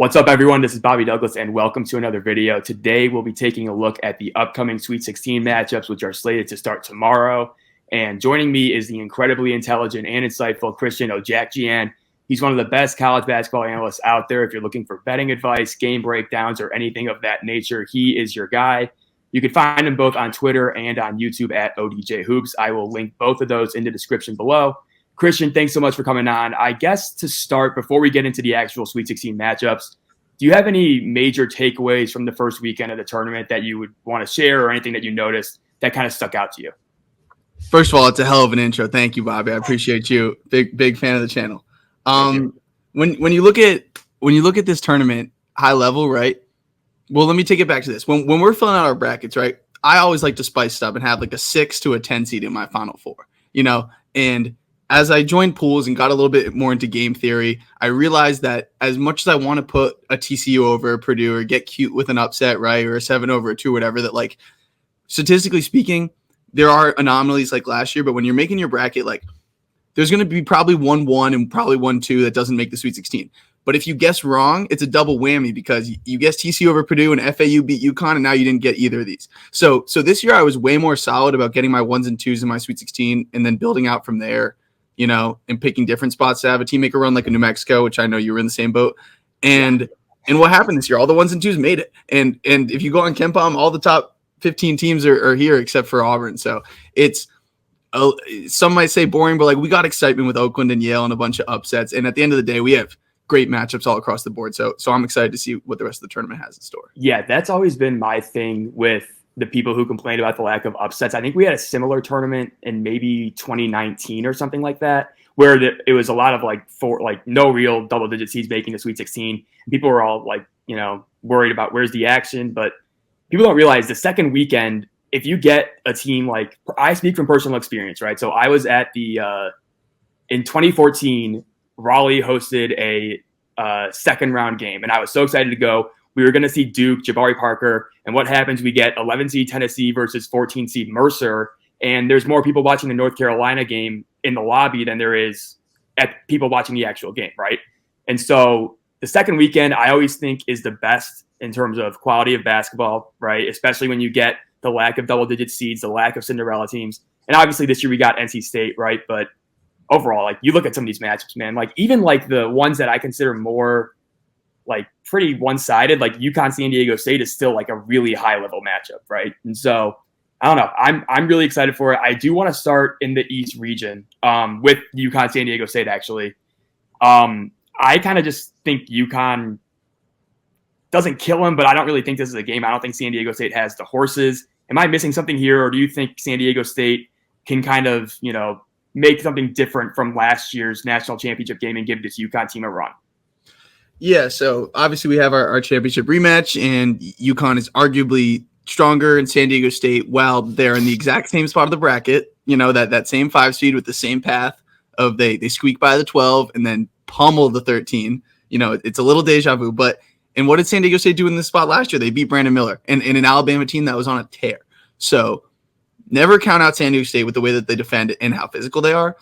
What's up, everyone? This is Bobby Douglas, and welcome to another video. Today, we'll be taking a look at the upcoming Sweet 16 matchups, which are slated to start tomorrow. And joining me is the incredibly intelligent and insightful Christian Odjakjian. He's one of the best college basketball analysts out there. If you're looking for betting advice, game breakdowns, or anything of that nature, he is your guy. You can find him both on Twitter and on YouTube at ODJ Hoops. I will link both of those in the description below. Christian, thanks so much for coming on. I guess to start, before we get into the actual Sweet 16 matchups, do you have any major takeaways from the first weekend of the tournament that you would want to share, or anything that you noticed that kind of stuck out to you? First of all, it's a hell of an intro. Thank you, Bobby. I appreciate you. Big fan of the channel. When you look at this tournament high level, right? Well, let me take it back to this. When we're filling out our brackets, right? I always like to spice stuff and have like a 6 to a 10 seed in my Final Four, and as I joined pools and got a little bit more into game theory, I realized that as much as I want to put a TCU over Purdue or get cute with an upset, right, or a 7 over a 2, whatever, that like statistically speaking, there are anomalies like last year. But when you're making your bracket, like there's going to be probably 1-1 and probably 1-2 that doesn't make the Sweet 16. But if you guess wrong, it's a double whammy because you guessed TCU over Purdue and FAU beat UConn, and now you didn't get either of these. So this year I was way more solid about getting my 1s and 2s in my Sweet 16 and then building out from there. And picking different spots to have a team make a run like a New Mexico, which I know you were in the same boat. And what happened this year? All the 1s and 2s made it. And if you go on KenPom, all the top 15 teams are here except for Auburn. So it's some might say boring, but like we got excitement with Oakland and Yale and a bunch of upsets. And at the end of the day, we have great matchups all across the board. So I'm excited to see what the rest of the tournament has in store. Yeah, that's always been my thing with the people who complained about the lack of upsets. I think we had a similar tournament in maybe 2019 or something like that, where it was a lot of no real double-digit seeds making the Sweet 16. People were all worried about where's the action, but people don't realize the second weekend, if you get a team like, I speak from personal experience, right? So I was at in 2014, Raleigh hosted a second round game, and I was so excited to go. We were going to see Duke, Jabari Parker, and what happens? We get 11 seed Tennessee versus 14 seed Mercer, and there's more people watching the North Carolina game in the lobby than there is at people watching the actual game, right? And so the second weekend, I always think is the best in terms of quality of basketball, right? Especially when you get the lack of double-digit seeds, the lack of Cinderella teams, and obviously this year we got NC State, right? But overall, like you look at some of these matchups, man, like even like the ones that I consider more like pretty one-sided, like UConn San Diego State is still like a really high-level matchup, right? And so I don't know. I'm really excited for it. I do want to start in the East region with UConn San Diego State, actually. I kind of just think UConn doesn't kill them, but I don't really think this is a game. I don't think San Diego State has the horses. Am I missing something here, or do you think San Diego State can kind of, make something different from last year's national championship game and give this UConn team a run? Yeah, so obviously we have our championship rematch, and UConn is arguably stronger in San Diego State. While they're in the exact same spot of the bracket, that same 5 seed with the same path of they squeak by the 12 and then pummel the 13. It's a little deja vu. And what did San Diego State do in this spot last year? They beat Brandon Miller and an Alabama team that was on a tear. So never count out San Diego State with the way that they defend and how physical they are.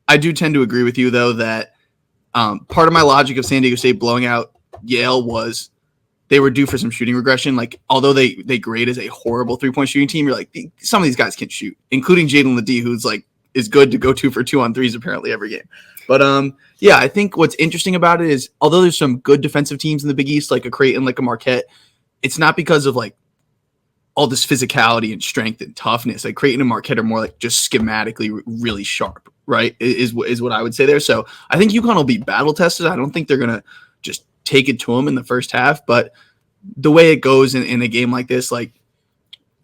I do tend to agree with you, though, that part of my logic of San Diego State blowing out Yale was they were due for some shooting regression. Like, although they grade as a horrible 3-point shooting team, you're like, some of these guys can shoot, including Jaden Ledee, who's like is good to go 2 for 2 on threes apparently every game. But yeah, I think what's interesting about it is although there's some good defensive teams in the Big East, like a Creighton, like a Marquette, it's not because of like all this physicality and strength and toughness. Like Creighton and Marquette are more like just schematically really sharp, right? Is what I would say there. So I think UConn will be battle tested. I don't think they're gonna just take it to them in the first half, but the way it goes in a game like this, like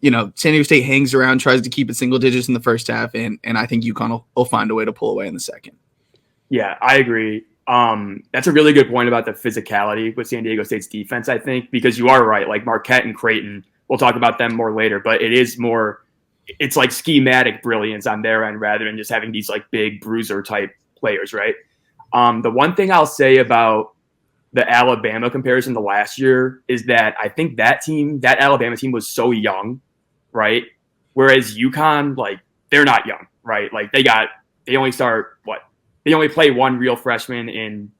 San Diego State hangs around, tries to keep it single digits in the first half, and I think UConn will find a way to pull away in the second. Yeah, I agree. That's a really good point about the physicality with San Diego State's defense, I think, because you are right. Like Marquette and Creighton, we'll talk about them more later, but it's like schematic brilliance on their end rather than just having these like big bruiser type players, right? The one thing I'll say about the Alabama comparison to last year is that I think that Alabama team was so young, right? Whereas UConn, like they're not young, right? Like they only play one real freshman in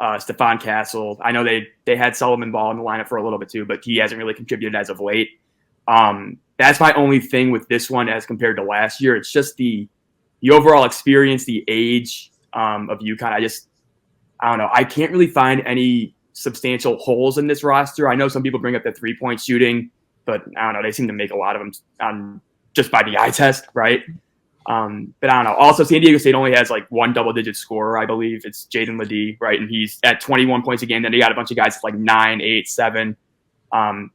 Stephon Castle. I know they had Solomon Ball in the lineup for a little bit too, but he hasn't really contributed as of late. That's my only thing with this one as compared to last year. It's just the overall experience, the age of UConn. I don't know. I can't really find any substantial holes in this roster. I know some people bring up the 3-point shooting, but I don't know. They seem to make a lot of them just by the eye test, right? But I don't know. Also, San Diego State only has like one double-digit scorer, I believe. It's Jaden Ledee, right? And he's at 21 points a game. Then they got a bunch of guys at like 9, 8, 7.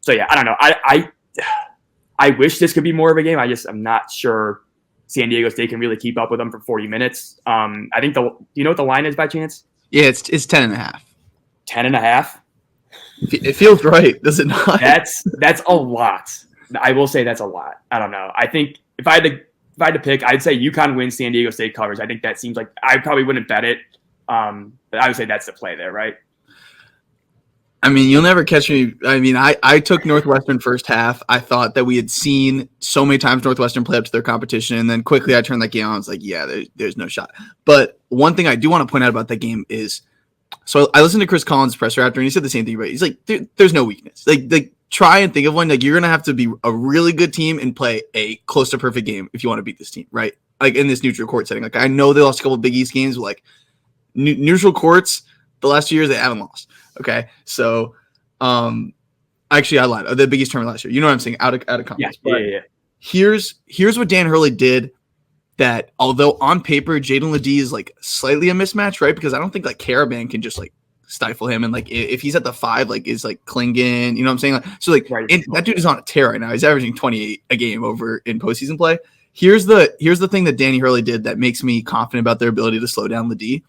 So yeah, I don't know. I wish this could be more of a game. I'm not sure San Diego State can really keep up with them for 40 minutes. I think do you know what the line is by chance? Yeah, it's 10.5. 10.5? It feels right, does it not? That's a lot. I will say that's a lot. I don't know. I think if I had to pick, I'd say UConn wins, San Diego State covers. I think that seems like I probably wouldn't bet it. But I would say that's the play there, right? I mean, you'll never catch me. I mean, I took Northwestern first half. I thought that we had seen so many times Northwestern play up to their competition, and then quickly I turned that game on. I was like, yeah, there's no shot. But one thing I do want to point out about that game is, so I listened to Chris Collins' presser after, and he said the same thing. Right? He's like, there's no weakness. Like try and think of one. Like you're gonna have to be a really good team and play a close to perfect game if you want to beat this team, right? Like in this neutral court setting. Like I know they lost a couple of Big East games, but like neutral courts the last 2 years they haven't lost. Okay, so actually I lied. The Big East tournament last year. You know what I'm saying? Out of conference. Yeah. Here's what Dan Hurley did. That although on paper Jaden Ledee is like slightly a mismatch, right? Because I don't think like Caravan can just like stifle him, and like if he's at the 5, like is like Klingon, you know what I'm saying? Like, so like right. That dude is on a tear right now. He's averaging 28 a game over in postseason play. Here's the thing that Danny Hurley did that makes me confident about their ability to slow down Ledee.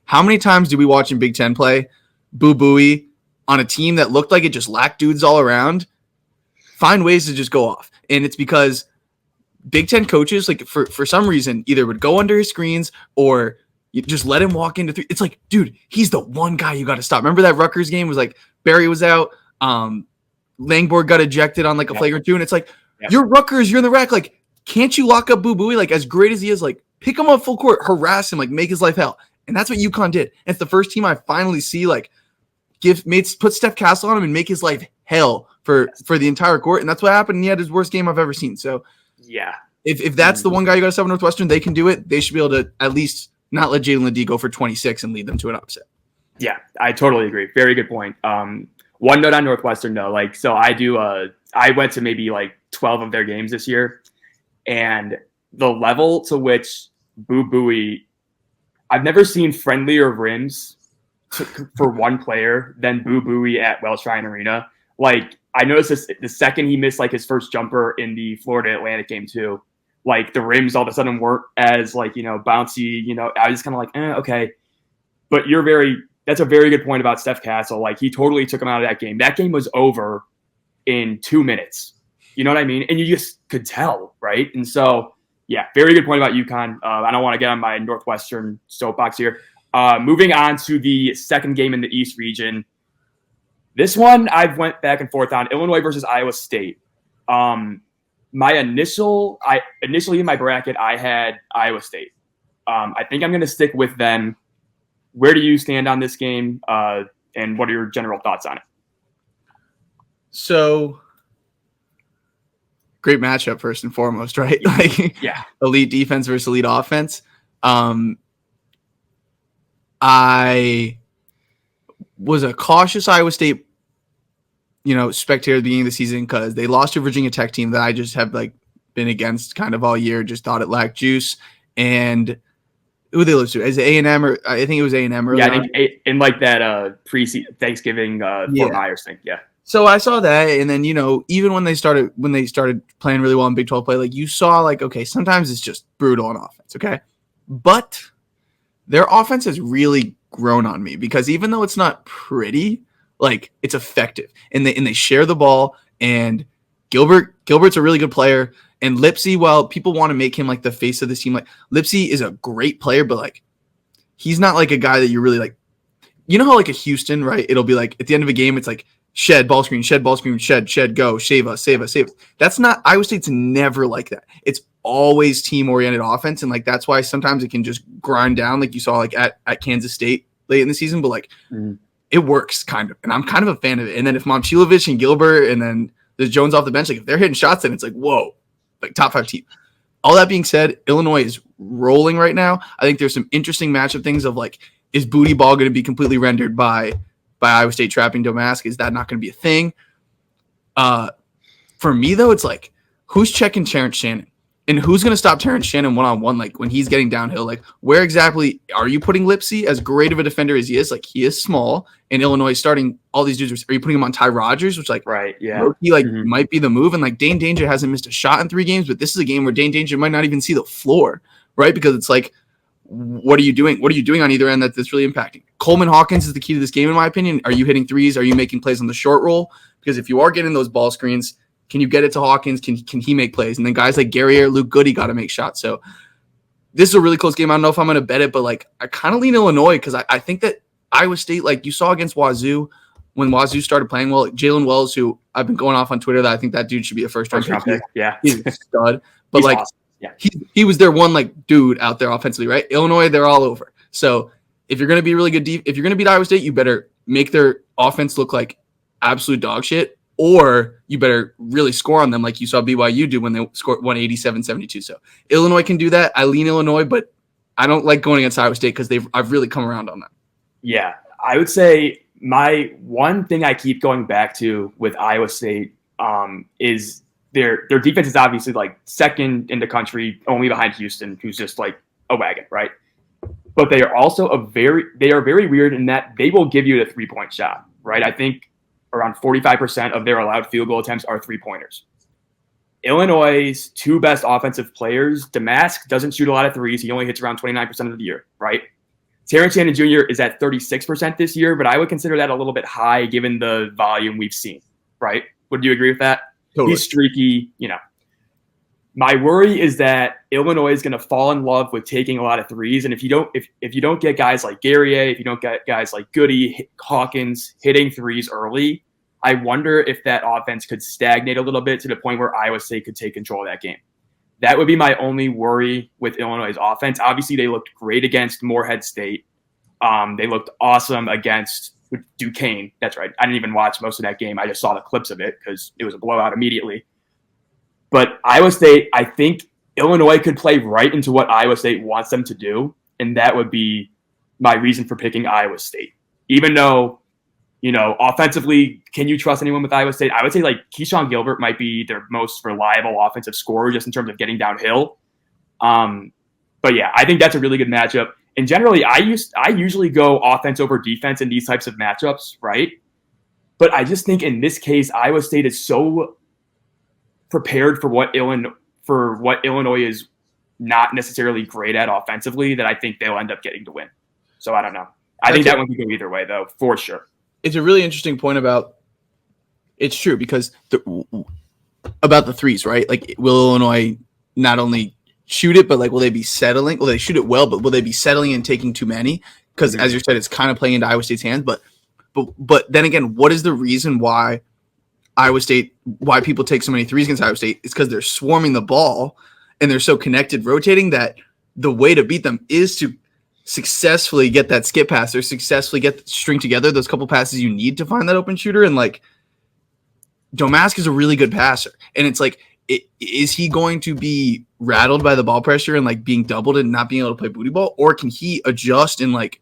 How many times do we watch in Big Ten play Boo Booey on a team that looked like it just lacked dudes all around, find ways to just go off? And it's because Big Ten coaches, like for some reason, either would go under his screens or you just let him walk into 3. It's like, dude, he's the one guy you got to stop. Remember that Rutgers game was like Barry was out, Langborg got ejected on like a flagrant 2, and it's like, you're Rutgers, you're in the rack. Like, can't you lock up Boo Booey? Like, as great as he is, like, pick him up full court, harass him, like, make his life hell. And that's what UConn did. And it's the first team I finally see like put Steph Castle on him and make his life hell for the entire court. And that's what happened. And he had his worst game I've ever seen. So yeah, if that's the one guy you got to stop at Northwestern, they can do it. They should be able to at least not let Jaden Ledee go for 26 and lead them to an upset. Yeah, I totally agree. Very good point. One note on Northwestern though, like, so I went to maybe like 12 of their games this year, and the level to which Boo Booey, I've never seen friendlier rims for one player than Boo Booey at Wells Shrine Arena. Like, I noticed this the second he missed like his first jumper in the Florida Atlantic game too. Like the rims all of a sudden weren't as like, bouncy, I was kind of like, okay. But that's a very good point about Steph Castle. Like he totally took him out of that game. That game was over in 2 minutes. You know what I mean? And you just could tell, right? And so, yeah, very good point about UConn. I don't want to get on my Northwestern soapbox here. Moving on to the second game in the East region. This one I've went back and forth on. Illinois versus Iowa State. Initially in my bracket, I had Iowa State. I think I'm going to stick with them. Where do you stand on this game? And what are your general thoughts on it? So, great matchup first and foremost, right? Like, yeah, elite defense versus elite offense. I was a cautious Iowa State, spectator at the beginning of the season because they lost to a Virginia Tech team that I just have like been against kind of all year. Just thought it lacked juice. And who they lose to? Is it A&M or I think it was A&M early. Yeah, I think in like that pre-Thanksgiving Fort Myers thing. Yeah. So I saw that, and then even when they started playing really well in Big 12 play, like you saw, like okay, sometimes it's just brutal on offense, okay, but their offense has really grown on me because even though it's not pretty, like it's effective, and they share the ball, and Gilbert's a really good player, and Lipsy, while people want to make him like the face of this team, like Lipsy is a great player, but like he's not like a guy that you really like. You know how like a Houston, right? It'll be like at the end of a game, it's like shed, ball screen, shed, go, save us. That's not – Iowa State's never like that. It's always team-oriented offense, and, like, that's why sometimes it can just grind down like you saw, like, at Kansas State late in the season, but like it works kind of, and I'm kind of a fan of it. And then if Momcilovic and Gilbert and then there's Jones off the bench, like if they're hitting shots, then it's like, whoa, like top 5 team. All that being said, Illinois is rolling right now. I think there's some interesting matchup things of like, is booty ball going to be completely rendered by Iowa State trapping Domask? Is that not going to be a thing? For me though, it's like, who's checking Terrence Shannon? And who's going to stop Terrence Shannon one-on-one, like when he's getting downhill? Like, where exactly are you putting Lipsy, as great of a defender as he is? Like, he is small, and Illinois is starting all these dudes. Are you putting him on Ty Rogers, which, like, right, yeah, he might be the move? And like, Dane Danger hasn't missed a shot in 3 games, but this is a game where Dane Danger might not even see the floor, right? Because it's like, what are you doing? What are you doing on either end that's really impacting? Coleman Hawkins is the key to this game, in my opinion. Are you hitting threes? Are you making plays on the short roll? Because if you are getting those ball screens, can you get it to Hawkins? Can he make plays? And then guys like Guerrier, Luke Goody got to make shots. So this is a really close game. I don't know if I'm going to bet it, but like I kind of lean Illinois because I think that Iowa State, like you saw against Wazoo, when Wazoo started playing well, like Jalen Wells, who I've been going off on Twitter that I think that dude should be a first round pick. Yeah, he's a stud. But he's like awesome. Yeah, he was their one like dude out there offensively, right? Illinois, they're all over. So if you're going to be really good, if you're going to beat Iowa State, you better make their offense look like absolute dog shit. Or you better really score on them like you saw BYU do when they scored 187-72. So Illinois can do that. I lean Illinois, but I don't like going against Iowa State because I've really come around on that. Yeah, I would say my one thing I keep going back to with Iowa State is their defense is obviously like second in the country, only behind Houston, who's just like a wagon, right? But they are also they are very weird in that they will give you the 3-point shot, right? I think around 45% of their allowed field goal attempts are 3-pointers. Illinois' 2 best offensive players, Domask doesn't shoot a lot of threes. He only hits around 29% of the year, right? Terrence Shannon Jr. is at 36% this year, but I would consider that a little bit high given the volume we've seen, right? Would you agree with that? Totally. He's streaky, My worry is that Illinois is going to fall in love with taking a lot of threes, and if you don't get guys like Guerrier, if you don't get guys like Goody, Hawkins hitting threes early, I wonder if that offense could stagnate a little bit to the point where Iowa State could take control of that game. That would be my only worry with Illinois' offense. Obviously, they looked great against Morehead State. They looked awesome against Duquesne. That's right. I didn't even watch most of that game. I just saw the clips of it because it was a blowout immediately. But Iowa State, I think Illinois could play right into what Iowa State wants them to do, and that would be my reason for picking Iowa State. Even though, offensively, can you trust anyone with Iowa State? I would say like Keyshawn Gilbert might be their most reliable offensive scorer just in terms of getting downhill. But yeah, I think that's a really good matchup. And generally, I usually go offense over defense in these types of matchups, right? But I just think in this case, Iowa State is so prepared for what Illinois is not necessarily great at offensively that I think they'll end up getting to win. So I don't know. I think that one could go either way, though, for sure. It's a really interesting point about it's true because about the threes, right? Like, will Illinois not only shoot it, but like, will they be settling? Well, they shoot it well, but will they be settling and taking too many? Because as you said, it's kind of playing into Iowa State's hands. But then again, what is the reason why why people take so many threes against Iowa State? It's because they're swarming the ball and they're so connected, rotating, that the way to beat them is to successfully get that skip pass or successfully string together those couple passes you need to find that open shooter. And like, Domask is a really good passer. And it's like, is he going to be rattled by the ball pressure and like being doubled and not being able to play booty ball? Or can he adjust and like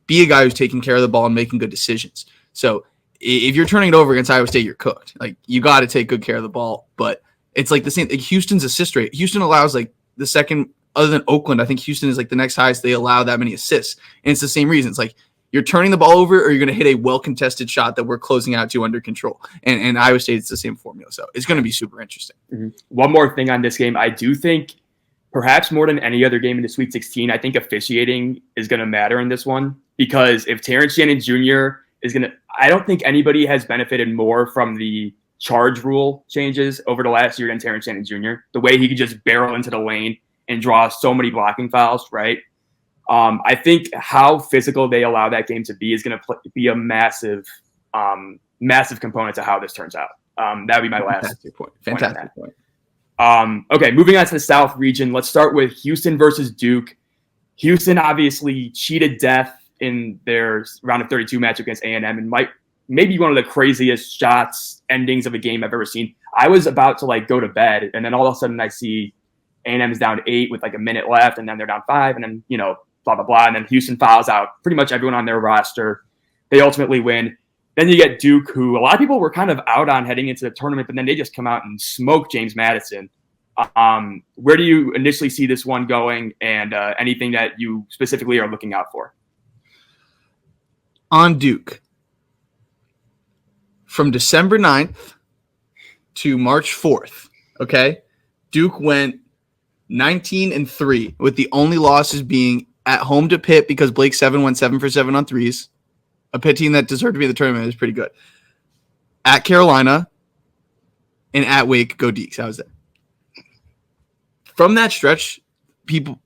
be a guy who's taking care of the ball and making good decisions? So if you're turning it over against Iowa State, you're cooked. Like, you got to take good care of the ball. But it's like the same. Like, Houston's assist rate. Houston allows like the second, other than Oakland, I think Houston is like the next highest. They allow that many assists. And it's the same reason. It's like, you're turning the ball over or you're going to hit a well-contested shot that we're closing out to under control. And Iowa State, it's the same formula. So it's going to be super interesting. Mm-hmm. One more thing on this game. I do think perhaps more than any other game in the Sweet 16, I think officiating is going to matter in this one. Because if Terrence Shannon Jr. is going to – I don't think anybody has benefited more from the charge rule changes over the last year than Terrence Shannon Jr. The way he could just barrel into the lane and draw so many blocking fouls, right? I think how physical they allow that game to be is going to be a massive component to how this turns out. That would be my last point. Fantastic point. Okay, moving on to the South region. Let's start with Houston versus Duke. Houston obviously cheated death in their round of 32 match against A&M, and might maybe one of the craziest shots endings of a game I've ever seen. I was about to like go to bed, and then all of a sudden I see A&M is down 8 with like a minute left, and then they're down 5, and then blah blah blah, and then Houston fouls out pretty much everyone on their roster. They ultimately win. Then you get Duke, who a lot of people were kind of out on heading into the tournament, but then they just come out and smoke James Madison. Where do you initially see this one going, and anything that you specifically are looking out for? On Duke, from December 9th to March 4th, okay, Duke went 19-3, with the only losses being at home to Pitt because Blake 7 went 7 for 7 on threes. A Pitt team that deserved to be in the tournament is pretty good. At Carolina and at Wake, go Deeks. How was that? From that stretch,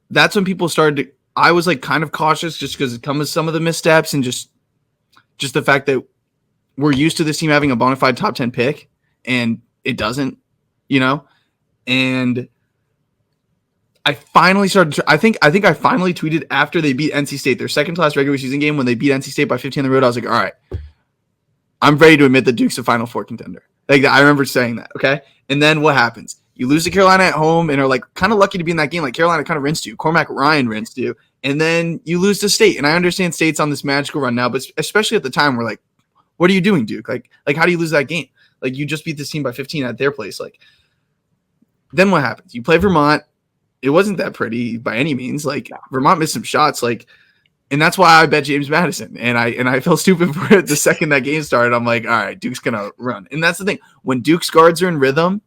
that's when people started to, I was like kind of cautious just because it comes with some of the missteps and just the fact that we're used to this team having a bona fide top 10 pick and it doesn't, and I finally started. I think I finally tweeted after they beat NC State, their second to last regular season game, when they beat NC State by 15 on the road. I was like, all right, I'm ready to admit that Duke's a Final Four contender. Like, I remember saying that. Okay. And then what happens? You lose to Carolina at home and are like kind of lucky to be in that game. Like, Carolina kind of rinsed you. Cormac Ryan rinsed you. And then you lose to State. And I understand State's on this magical run now, but especially at the time, we're like, what are you doing, Duke? Like how do you lose that game? Like, you just beat this team by 15 at their place. Like, then what happens? You play Vermont. It wasn't that pretty by any means. Like, Vermont missed some shots. Like, and that's why I bet James Madison. And I felt stupid for it the second that game started. I'm like, all right, Duke's gonna run. And that's the thing. When Duke's guards are in rhythm,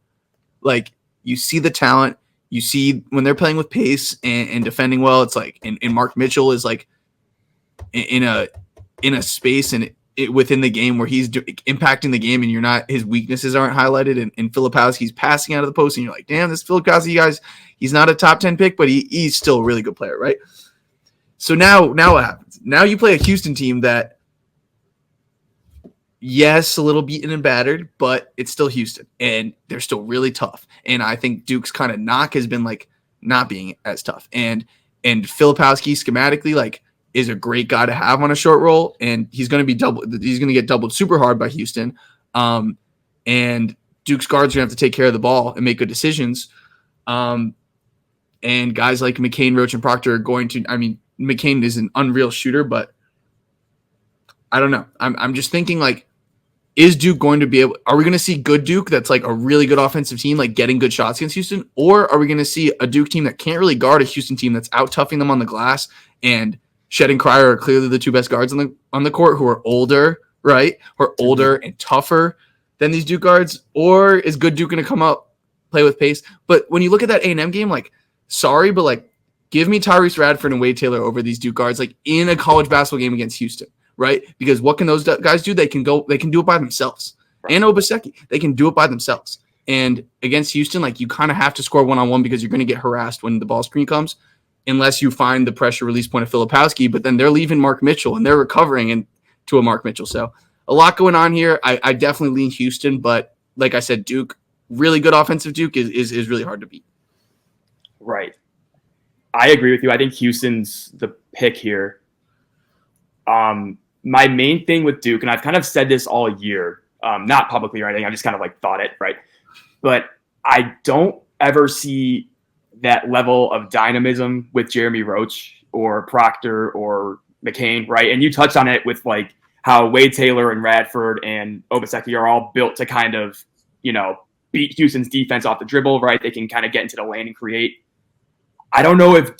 like, you see the talent. You see when they're playing with pace and defending well. It's like, and Mark Mitchell is like in a space and within the game where he's impacting the game, and his weaknesses aren't highlighted. And Filipowski's passing out of the post, and you're like, damn, this Filipowski guys, he's not a top 10 pick, but he's still a really good player, right? So now what happens? Now you play a Houston team that, yes, a little beaten and battered, but it's still Houston, and they're still really tough. And I think Duke's kind of knock has been like not being as tough. And Filipowski schematically, like, is a great guy to have on a short roll, and he's going to get doubled super hard by Houston. And Duke's guards are going to have to take care of the ball and make good decisions. And guys like McCain, Roach, and Proctor are going to, McCain is an unreal shooter, but I don't know. I'm just thinking, like, is Duke going to be able, are we going to see good Duke that's like a really good offensive team, like getting good shots against Houston? Or are we going to see a Duke team that can't really guard a Houston team that's out toughing them on the glass, and Shed and Cryer are clearly the two best guards on the court, who are older, right? Who are older and tougher than these Duke guards? Or is good Duke going to come up, play with pace? But when you look at that A&M game, like, sorry, but like, give me Tyrese Radford and Wade Taylor over these Duke guards, like in a college basketball game against Houston, right? Because what can those guys do? They can do it by themselves. And Obaseki, they can do it by themselves. And against Houston, like, you kind of have to score one-on-one because you're going to get harassed when the ball screen comes, unless you find the pressure release point of Filipowski. But then they're leaving Mark Mitchell, and they're recovering into a Mark Mitchell. So a lot going on here. I definitely lean Houston, but like I said, Duke, really good offensive Duke is really hard to beat. Right. I agree with you. I think Houston's the pick here. My main thing with Duke, and I've kind of said this all year, not publicly or anything, I just kind of like thought it, right? But I don't ever see that level of dynamism with Jeremy Roach or Proctor or McCain, right? And you touched on it with like how Wade Taylor and Radford and Obaseki are all built to kind of, beat Houston's defense off the dribble, right? They can kind of get into the lane and create. I don't know if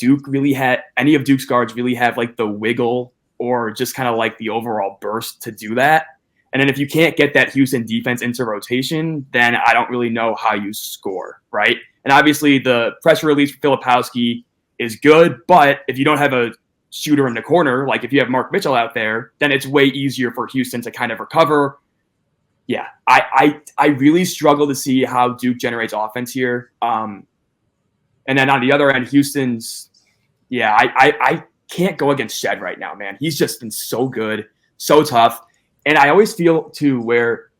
any of Duke's guards really have like the wiggle or just kind of like the overall burst to do that. And then if you can't get that Houston defense into rotation, then I don't really know how you score, right? And obviously the pressure release for Filipowski is good, but if you don't have a shooter in the corner, like if you have Mark Mitchell out there, then it's way easier for Houston to kind of recover. Yeah, I really struggle to see how Duke generates offense here. And then on the other end, Houston's, I can't go against Shed right now, man. He's just been so good, so tough. And I always feel too where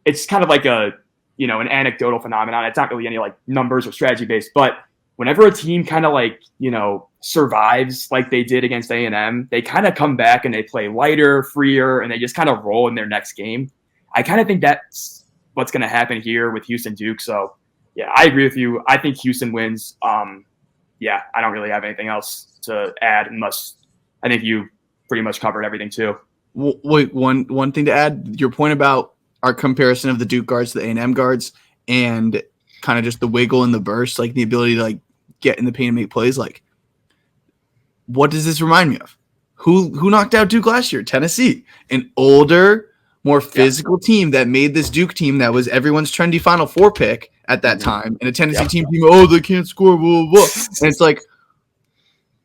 it's kind of like an anecdotal phenomenon. It's not really any like numbers or strategy based, but whenever a team kind of like, survives like they did against A&M, they kind of come back and they play lighter, freer, and they just kind of roll in their next game. I kind of think that's what's going to happen here with Houston Duke. So, yeah, I agree with you. I think Houston wins. Yeah, I don't really have anything else to add unless I think you pretty much covered everything too. Wait, one thing to add, your point about our comparison of the Duke guards to the A&M guards and kind of just the wiggle and the burst, like the ability to like get in the paint and make plays. Like, what does this remind me of? Who knocked out Duke last year? Tennessee, an older, more physical team that made this Duke team that was everyone's trendy Final Four pick at that time, and a Tennessee team, oh, they can't score, blah, blah, blah. And it's like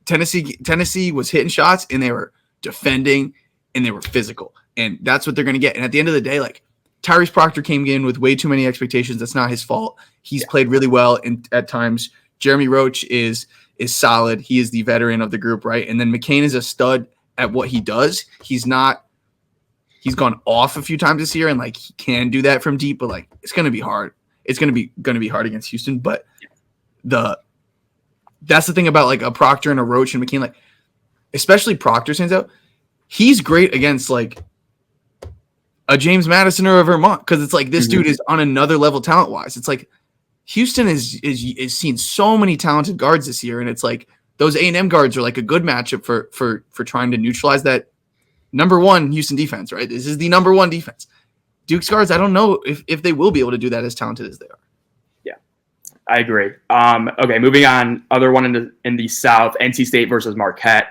Tennessee was hitting shots, and they were defending, and they were physical, and that's what they're going to get. And at the end of the day, like Tyrese Proctor came in with way too many expectations. That's not his fault. He's played really well at times. Jeremy Roach is solid. He is the veteran of the group, right? And then McCain is a stud at what he does. He's gone off a few times this year, and like he can do that from deep, but like it's going to be hard. It's going to be hard against Houston. But that's the thing about like a Proctor and a Roach and McCain, like especially Proctor stands out. He's great against like a James Madison or a Vermont because it's like this dude is on another level talent wise. It's like Houston is seen so many talented guards this year, and it's like those A&M guards are like a good matchup for trying to neutralize that number one Houston defense, right? This is the number one defense. Duke's guards, I don't know if they will be able to do that as talented as they are. Yeah, I agree. Okay, moving on. Other one in the South, NC State versus Marquette.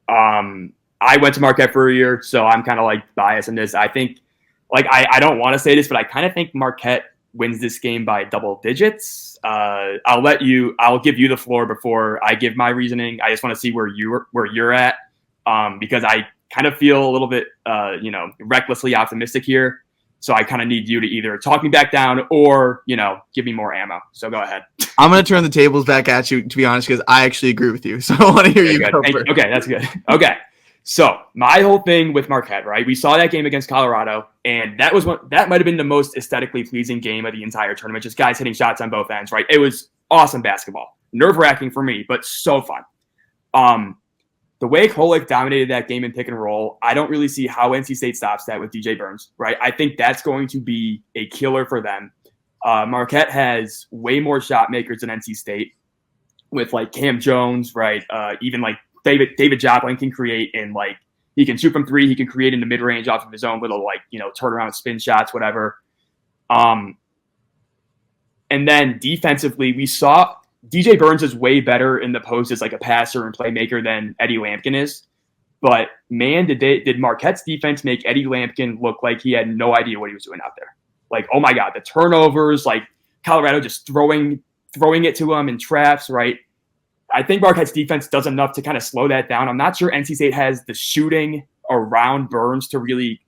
I went to Marquette for a year, so I'm kind of like biased in this. I think, like, I don't want to say this, but I kind of think Marquette wins this game by double digits. I'll give you the floor before I give my reasoning. I just want to see where you're at, because I kind of feel a little bit, recklessly optimistic here. So I kind of need you to either talk me back down or, give me more ammo. So go ahead. I'm going to turn the tables back at you, to be honest, because I actually agree with you. So I want to hear you go first. Okay, that's good. Okay. So my whole thing with Marquette, right? We saw that game against Colorado, and that might have been the most aesthetically pleasing game of the entire tournament. Just guys hitting shots on both ends, right? It was awesome basketball. Nerve-wracking for me, but so fun. The way Kolek dominated that game in pick and roll, I don't really see how NC State stops that with DJ Burns, right? I think that's going to be a killer for them. Marquette has way more shot makers than NC State with like Cam Jones, right? Even like David Joplin can create, and like he can shoot from three. He can create in the mid range off of his own little like turnaround spin shots, whatever. And then defensively, we saw DJ Burns is way better in the post as like a passer and playmaker than Eddie Lampkin is. But man, did Marquette's defense make Eddie Lampkin look like he had no idea what he was doing out there? Like, oh my God, the turnovers, like Colorado just throwing it to him in traps, right? I think Marquette's defense does enough to kind of slow that down. I'm not sure NC State has the shooting around Burns to really,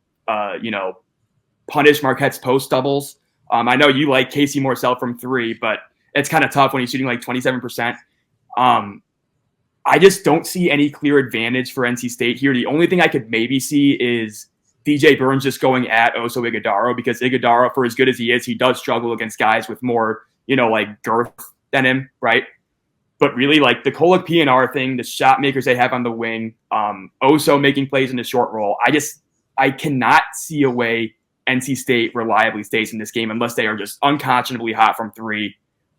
punish Marquette's post doubles. I know you like Casey Morsell from three, but it's kind of tough when he's shooting like 27%. I just don't see any clear advantage for NC State here. The only thing I could maybe see is DJ Burns just going at Oso Ighodaro, because Ighodaro, for as good as he is, he does struggle against guys with more, like girth than him, right? But really, like the Kolek PNR thing, the shot makers they have on the wing, Oso making plays in the short roll. I cannot see a way NC State reliably stays in this game unless they are just unconscionably hot from three,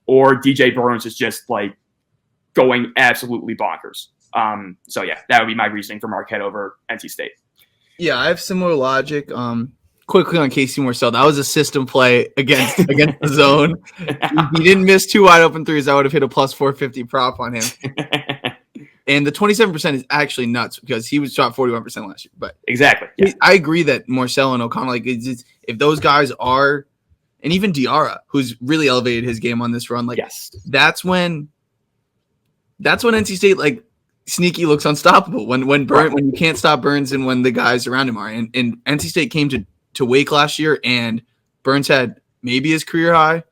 or DJ Burns is just like going absolutely bonkers. So yeah, that would be my reasoning for Marquette over NC State. Yeah, I have similar logic. Quickly on Casey Morsell, that was a system play against the zone. He didn't miss two wide open threes. I would have hit a plus 450 prop on him. And the 27% is actually nuts because he was shot 41% last year. But exactly, yeah. I agree that Morsell and O'Connell, like if those guys are, and even Diarra, who's really elevated his game on this run, like yes, that's when NC State like sneaky looks unstoppable. When you can't stop Burns and when the guys around him are. And NC State came to Wake last year, and Burns had maybe his career high.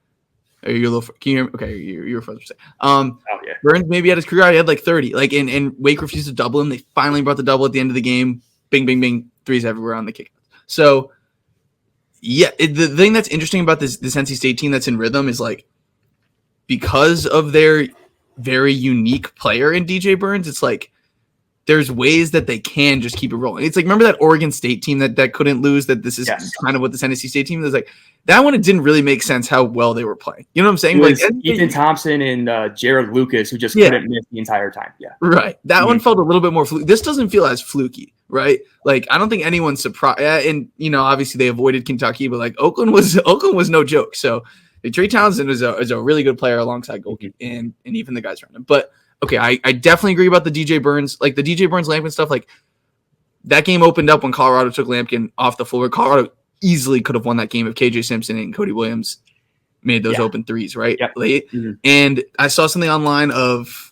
Are you a little? Can you hear me? Okay, you're supposed to say. Yeah. Burns maybe had his career high. He had like 30. Like, and Wake refused to double him. They finally brought the double at the end of the game. Bing, bing, bing. Threes everywhere on the kick. So, yeah, the thing that's interesting about this NC State team that's in rhythm is like because of their very unique player in DJ Burns. It's like there's ways that they can just keep it rolling. It's like, remember that Oregon State team that couldn't lose, that this is kind of what the Tennessee State team is like. That one, it didn't really make sense how well they were playing. You know what I'm saying? It was like Ethan Thompson and Jared Lucas who just couldn't miss the entire time. Yeah. Right. That one felt a little bit more fluky. This doesn't feel as fluky, right? Like, I don't think anyone's surprised. And, obviously they avoided Kentucky, but like Oakland was no joke. So Trey Townsend is a really good player alongside Golke and even the guys around him. But okay, I definitely agree about the DJ Burns, like the DJ Burns Lampkin stuff. Like that game opened up when Colorado took Lampkin off the floor. Colorado easily could have won that game if KJ Simpson and Cody Williams made those open threes, right? Yep. Late. Mm-hmm. And I saw something online of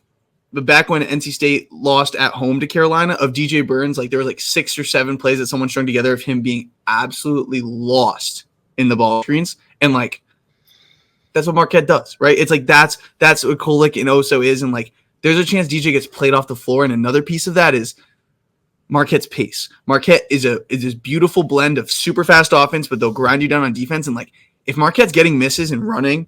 the back when NC State lost at home to Carolina of DJ Burns. Like there were like 6 or 7 plays that someone strung together of him being absolutely lost in the ball screens. And like, that's what Marquette does, right? It's like, that's what Kolek and Oso is. And like, there's a chance DJ gets played off the floor. And another piece of that is Marquette's pace. Marquette is this beautiful blend of super fast offense, but they'll grind you down on defense. And like, if Marquette's getting misses and running,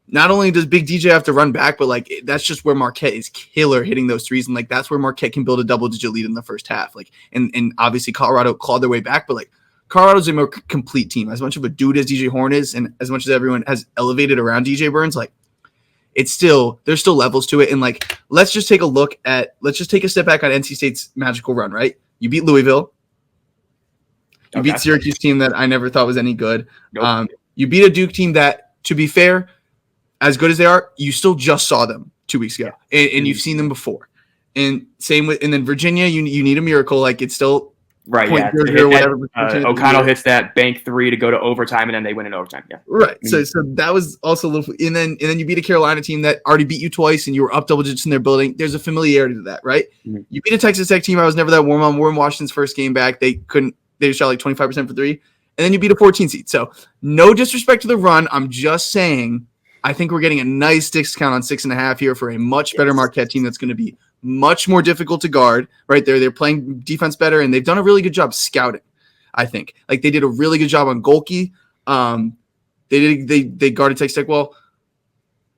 not only does Big DJ have to run back, but like that's just where Marquette is killer hitting those threes. And like, that's where Marquette can build a double-digit lead in the first half. Like, and obviously Colorado clawed their way back, but like Colorado's a more complete team. As much of a dude as DJ Horn is, and as much as everyone has elevated around DJ Burns, like, there's still levels to it. And like, let's just take a step back on NC State's magical run, right? You beat Louisville. You beat Syracuse team that I never thought was any good. Nope. You beat a Duke team that, to be fair, as good as they are, you still just saw them 2 weeks ago, and you've seen them before. And same with, and then Virginia, you need a miracle. Like it's still right. Yeah. O'Connell hits that bank 3 to go to overtime, and then they win in overtime. Yeah. Right. So that was also a little, and then you beat a Carolina team that already beat you twice, and you were up double digits in their building. There's a familiarity to that, right? Mm-hmm. You beat a Texas Tech team I was never that warm on. Warren Washington's first game back, they shot like 25% for 3, and then you beat a 14 seed. So no disrespect to the run. I'm just saying, I think we're getting a nice discount on 6.5 here for a much better Marquette team that's going to be much more difficult to guard. Right there, they're playing defense better, and they've done a really good job scouting. I think like they did a really good job on Golke. They guarded Texas Tech well.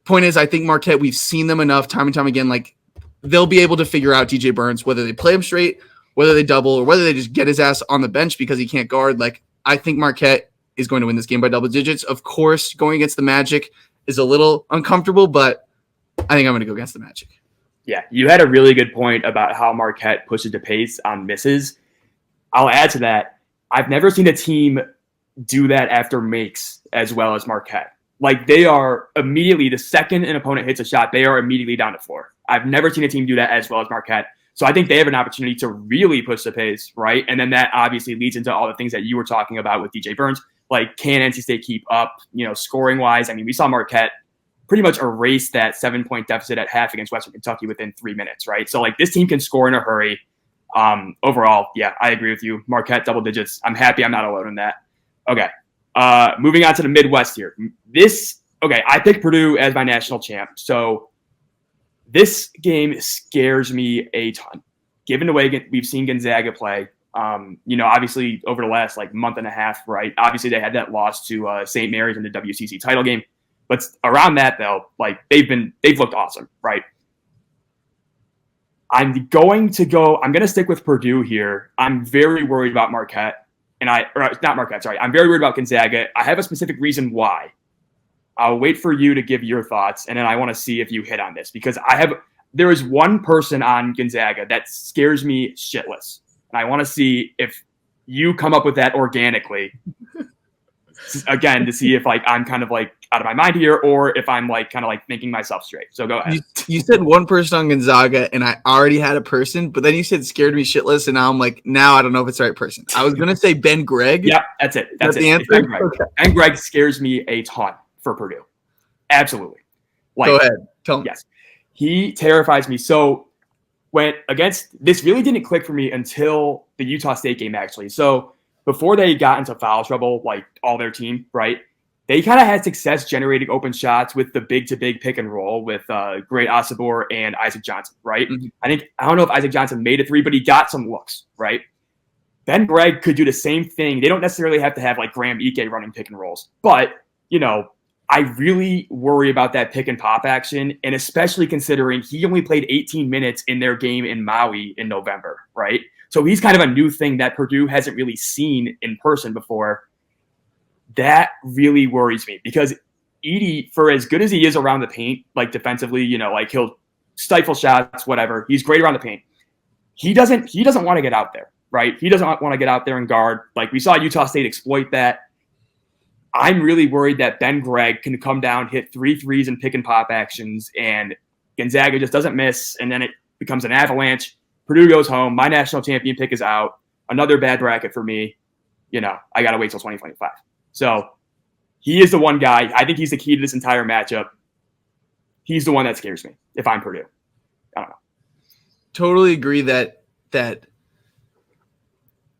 Point is, I think Marquette, we've seen them enough time and time again. Like they'll be able to figure out DJ Burns, whether they play him straight, whether they double, or whether they just get his ass on the bench because he can't guard. Like I think Marquette is going to win this game by double digits. Of course, going against the Magic is a little uncomfortable, but I think I'm going to go against the Magic. Yeah, you had a really good point about how Marquette pushes the pace on misses. I'll add to that. I've never seen a team do that after makes as well as Marquette. Like they are immediately, the second an opponent hits a shot, they are immediately down the floor. I've never seen a team do that as well as Marquette. So I think they have an opportunity to really push the pace, right? And then that obviously leads into all the things that you were talking about with DJ Burns. Like, can NC State keep up, scoring wise? I mean, we saw Marquette pretty much erase that 7-point deficit at half against Western Kentucky within 3 minutes, right? So like this team can score in a hurry. Overall, yeah, I agree with you. Marquette double digits. I'm happy I'm not alone in that. Okay. Moving on to the Midwest here. I picked Purdue as my national champ. So this game scares me a ton. Given the way we've seen Gonzaga play, obviously over the last month and a half, right? Obviously they had that loss to St. Mary's in the WCC title game. But around that though, they've looked awesome, right? I'm going to stick with Purdue here. I'm very worried about Marquette. I'm very worried about Gonzaga. I have a specific reason why. I'll wait for you to give your thoughts, and then I want to see if you hit on this, because there is one person on Gonzaga that scares me shitless. And I want to see if you come up with that organically, again, to see if I'm kind of out of my mind here, or if I'm thinking myself straight. So go ahead. You said one person on Gonzaga, and I already had a person, but then you said scared me shitless, and now I'm now I don't know if it's the right person. I was gonna say Ben Gregg. Yep, that's it. That's the answer. Ben Gregg. Okay. Ben Gregg scares me a ton for Purdue. Absolutely. Go ahead. Tell me. Yes, he terrifies me. So this really didn't click for me until the Utah State game, actually. So before they got into foul trouble, all their team, right? They kind of had success generating open shots with the big-to-big pick and roll with Great Asabor and Isaac Johnson, right? Mm-hmm. I don't know if Isaac Johnson made a 3, but he got some looks, right? Ben Gregg could do the same thing. They don't necessarily have to have Graham Ike running pick and rolls, but I really worry about that pick and pop action, and especially considering he only played 18 minutes in their game in Maui in November, right? So he's kind of a new thing that Purdue hasn't really seen in person before. That really worries me because Edey, for as good as he is around the paint, like defensively, like he'll stifle shots, whatever. He's great around the paint. He doesn't want to get out there, right? He doesn't want to get out there and guard. Like we saw Utah State exploit that. I'm really worried that Ben Gregg can come down, hit 3 threes and pick and pop actions, and Gonzaga just doesn't miss, and then it becomes an avalanche. Purdue goes home. My national champion pick is out. Another bad bracket for me. I got to wait till 2025. So he is the one guy. I think he's the key to this entire matchup. He's the one that scares me if I'm Purdue. I don't know. Totally agree that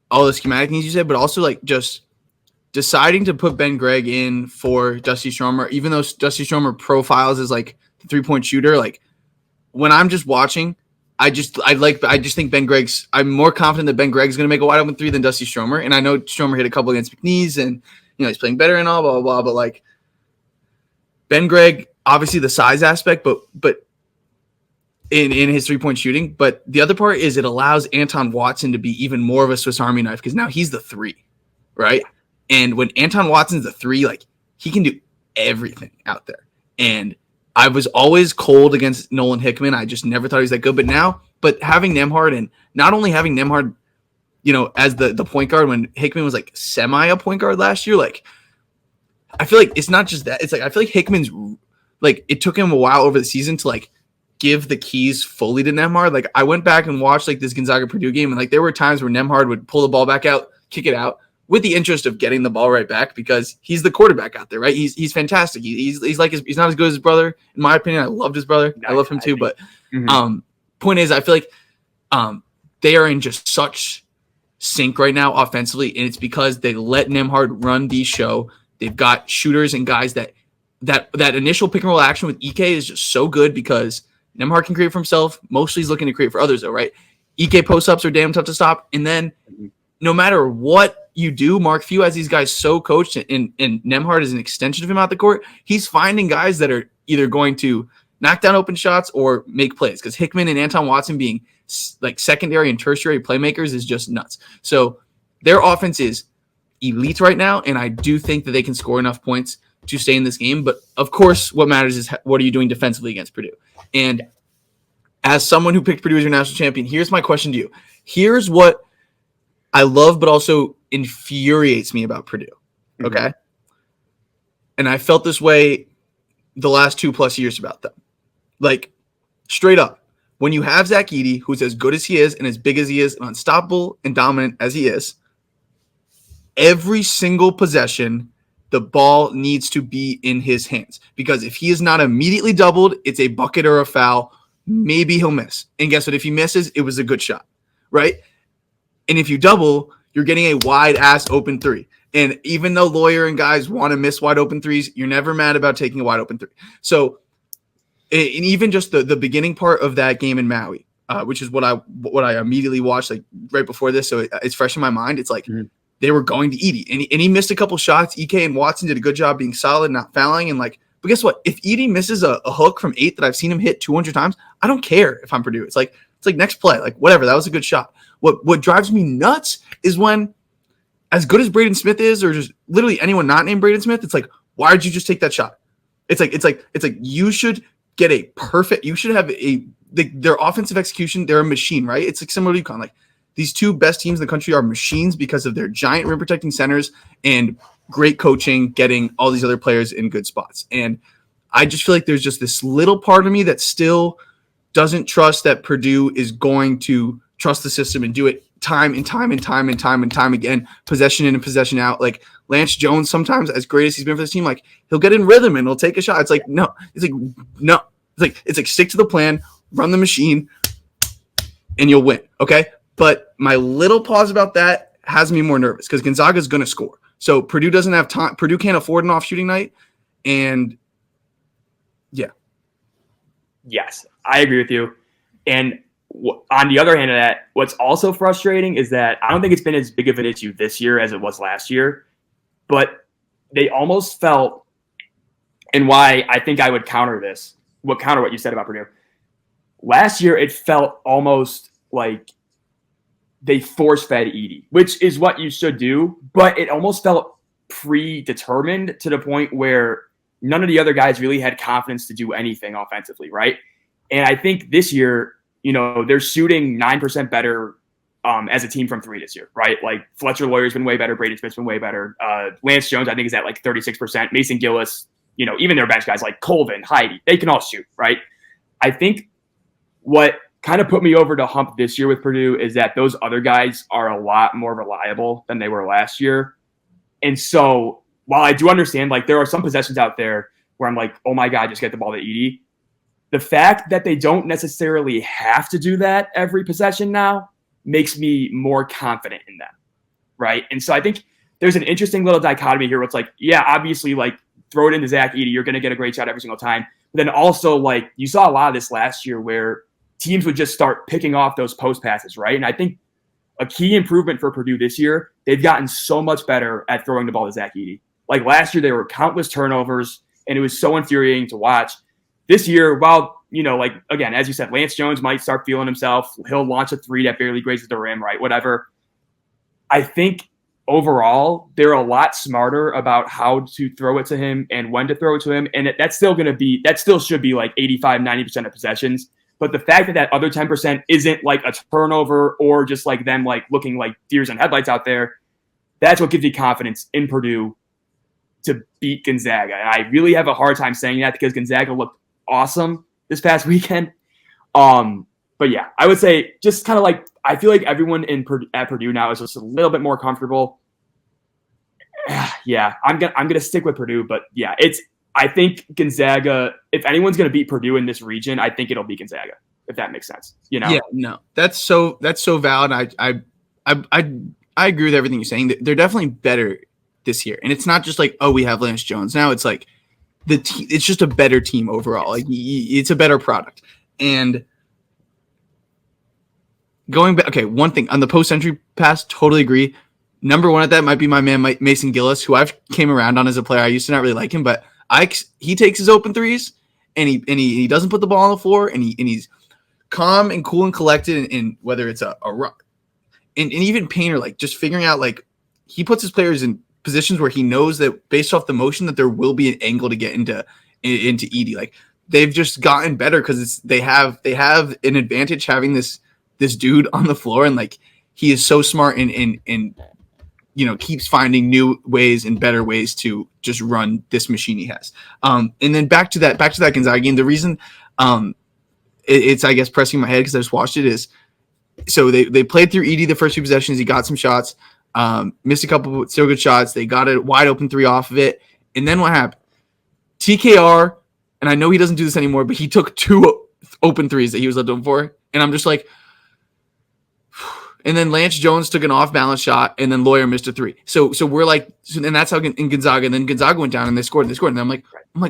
all the schematic things you said, but also like just deciding to put Ben Gregg in for Dusty Stromer, even though Dusty Stromer profiles as like the 3-point shooter, like when I'm just watching, I just think I'm more confident that Ben Gregg's going to make a wide open 3 than Dusty Stromer. And I know Stromer hit a couple against McNeese and, he's playing better and all, blah, blah, blah. But like Ben Gregg, obviously the size aspect, but in his 3-point shooting. But the other part is it allows Anton Watson to be even more of a Swiss Army knife because now he's the 3, right? And when Anton Watson's the 3, like he can do everything out there. And I was always cold against Nolan Hickman. I just never thought he was that good. But having Nembhard, and not only having Nembhard, as the point guard when Hickman was like semi a point guard last year, like I feel like it's not just that. It's like I feel like Hickman's like it took him a while over the season to like give the keys fully to Nembhard. Like I went back and watched like this Gonzaga Purdue game, and like there were times where Nembhard would pull the ball back out, kick it out, with the interest of getting the ball right back because he's the quarterback out there, right? He's fantastic. He's like he's not as good as his brother, in my opinion. I loved his brother. I love him too. But point is, I feel like they are in just such sync right now offensively, and it's because they let Nembhard run the show. They've got shooters and guys that initial pick and roll action with EK is just so good because Nembhard can create for himself. Mostly he's looking to create for others, though, right? EK post-ups are damn tough to stop, and then no matter what you do, Mark Few has these guys so coached, and Nembhard is an extension of him out the court. He's finding guys that are either going to knock down open shots or make plays because Hickman and Anton Watson being like secondary and tertiary playmakers is just nuts. So their offense is elite right now, and I do think that they can score enough points to stay in this game. But of course, what matters is what are you doing defensively against Purdue? And as someone who picked Purdue as your national champion, here's my question to you. Here's what I love, but also infuriates me about Purdue. Okay. Mm-hmm. And I felt this way the last 2+ years about them. Like, straight up, when you have Zach Edey, who's as good as he is and as big as he is, and unstoppable and dominant as he is, every single possession, the ball needs to be in his hands. Because if he is not immediately doubled, it's a bucket or a foul. Maybe he'll miss. And guess what? If he misses, it was a good shot, right? And if you double, you're getting a wide-ass open 3. And even though Lawyer and guys want to miss wide open 3s, you're never mad about taking a wide open 3. So, and even just the beginning part of that game in Maui, which is what I immediately watched like right before this, so it's fresh in my mind. It's like they were going to Edey, and he missed a couple shots. EK and Watson did a good job being solid, not fouling, and like. But guess what? If Edey misses a hook from 8 that I've seen him hit 200 times, I don't care if I'm Purdue. It's like next play, like whatever. That was a good shot. What drives me nuts is when, as good as Braden Smith is, or just literally anyone not named Braden Smith, it's like, why did you just take that shot? It's like you should get a perfect. You should have their offensive execution. They're a machine, right? It's like similar to UConn. Like these two best teams in the country are machines because of their giant rim protecting centers and great coaching, getting all these other players in good spots. And I just feel like there's just this little part of me that still doesn't trust that Purdue is going to trust the system and do it time and time and time and time and time again, possession in and possession out. Like Lance Jones, sometimes as great as he's been for this team, like he'll get in rhythm and he'll take a shot. It's like, no, it's like stick to the plan, run the machine, and you'll win. Okay. But my little pause about that has me more nervous because Gonzaga is going to score. So Purdue doesn't have time. Purdue can't afford an off shooting night. And yeah. Yes, I agree with you. And on the other hand of that, what's also frustrating is that I don't think it's been as big of an issue this year as it was last year, but they almost felt And why I think I would counter what you said about Purdue. Last year, it felt almost like they force-fed Edey, which is what you should do, but it almost felt predetermined to the point where none of the other guys really had confidence to do anything offensively, right? And I think this year, they're shooting 9% better as a team from three this year, right? Like Fletcher Lawyer's been way better, Braden Smith's been way better. Lance Jones, I think, is at like 36%. Mason Gillis, even their bench guys like Colvin, Heidi, they can all shoot, right? I think what kind of put me over the hump this year with Purdue is that those other guys are a lot more reliable than they were last year. And so while I do understand, like, there are some possessions out there where I'm like, oh my God, just get the ball to Edey. The fact that they don't necessarily have to do that every possession now makes me more confident in them, right? And so I think there's an interesting little dichotomy here where it's like, yeah, obviously, like, throw it into Zach Edey, you're going to get a great shot every single time. But then also, like, you saw a lot of this last year where teams would just start picking off those post passes, right? And I think a key improvement for Purdue this year, they've gotten so much better at throwing the ball to Zach Edey. Like last year, there were countless turnovers, and it was so infuriating to watch. This year, while, like, again, as you said, Lance Jones might start feeling himself. He'll launch a three that barely grazes the rim, right? Whatever. I think overall, they're a lot smarter about how to throw it to him and when to throw it to him. And that still should be like 85, 90% of possessions. But the fact that other 10% isn't like a turnover or just like them like looking like deers in headlights out there, that's what gives me confidence in Purdue to beat Gonzaga. And I really have a hard time saying that because Gonzaga looked awesome this past weekend. But yeah, I would say just kind of like, I feel like everyone at Purdue now is just a little bit more comfortable. Yeah, I'm gonna stick with Purdue, but yeah, I think Gonzaga, if anyone's going to beat Purdue in this region, I think it'll be Gonzaga, if that makes sense. Yeah, no, that's so valid. I agree with everything you're saying. They're definitely better this year, and it's not just like, oh, we have Lance Jones now. It's like it's just a better team overall. Like it's a better product. And going back, okay, one thing on the post-entry pass, totally agree. Number one at that might be my man Mason Gillis, who I've came around on as a player. I used to not really like him, but he takes his open threes and he doesn't put the ball on the floor and he's calm and cool and collected and whether it's a rock and even Painter, like just figuring out, like, he puts his players in positions where he knows that based off the motion that there will be an angle to get into Edey. Like they've just gotten better because they have an advantage having this dude on the floor, and like he is so smart and keeps finding new ways and better ways to just run this machine he has. And then back to that Gonzaga game. The reason it's, I guess, pressing my head because I just watched it is, so they played through Edey the first few possessions. He got some shots, missed a couple still good shots. They got a wide open three off of it. And then what happened? TKR, and I know he doesn't do this anymore, but he took two open threes that he was left open for. And I'm just like, and then Lance Jones took an off-balance shot, and then Lawyer missed a three. So we're like, and that's how in Gonzaga. And then Gonzaga went down, and they scored. And I'm like,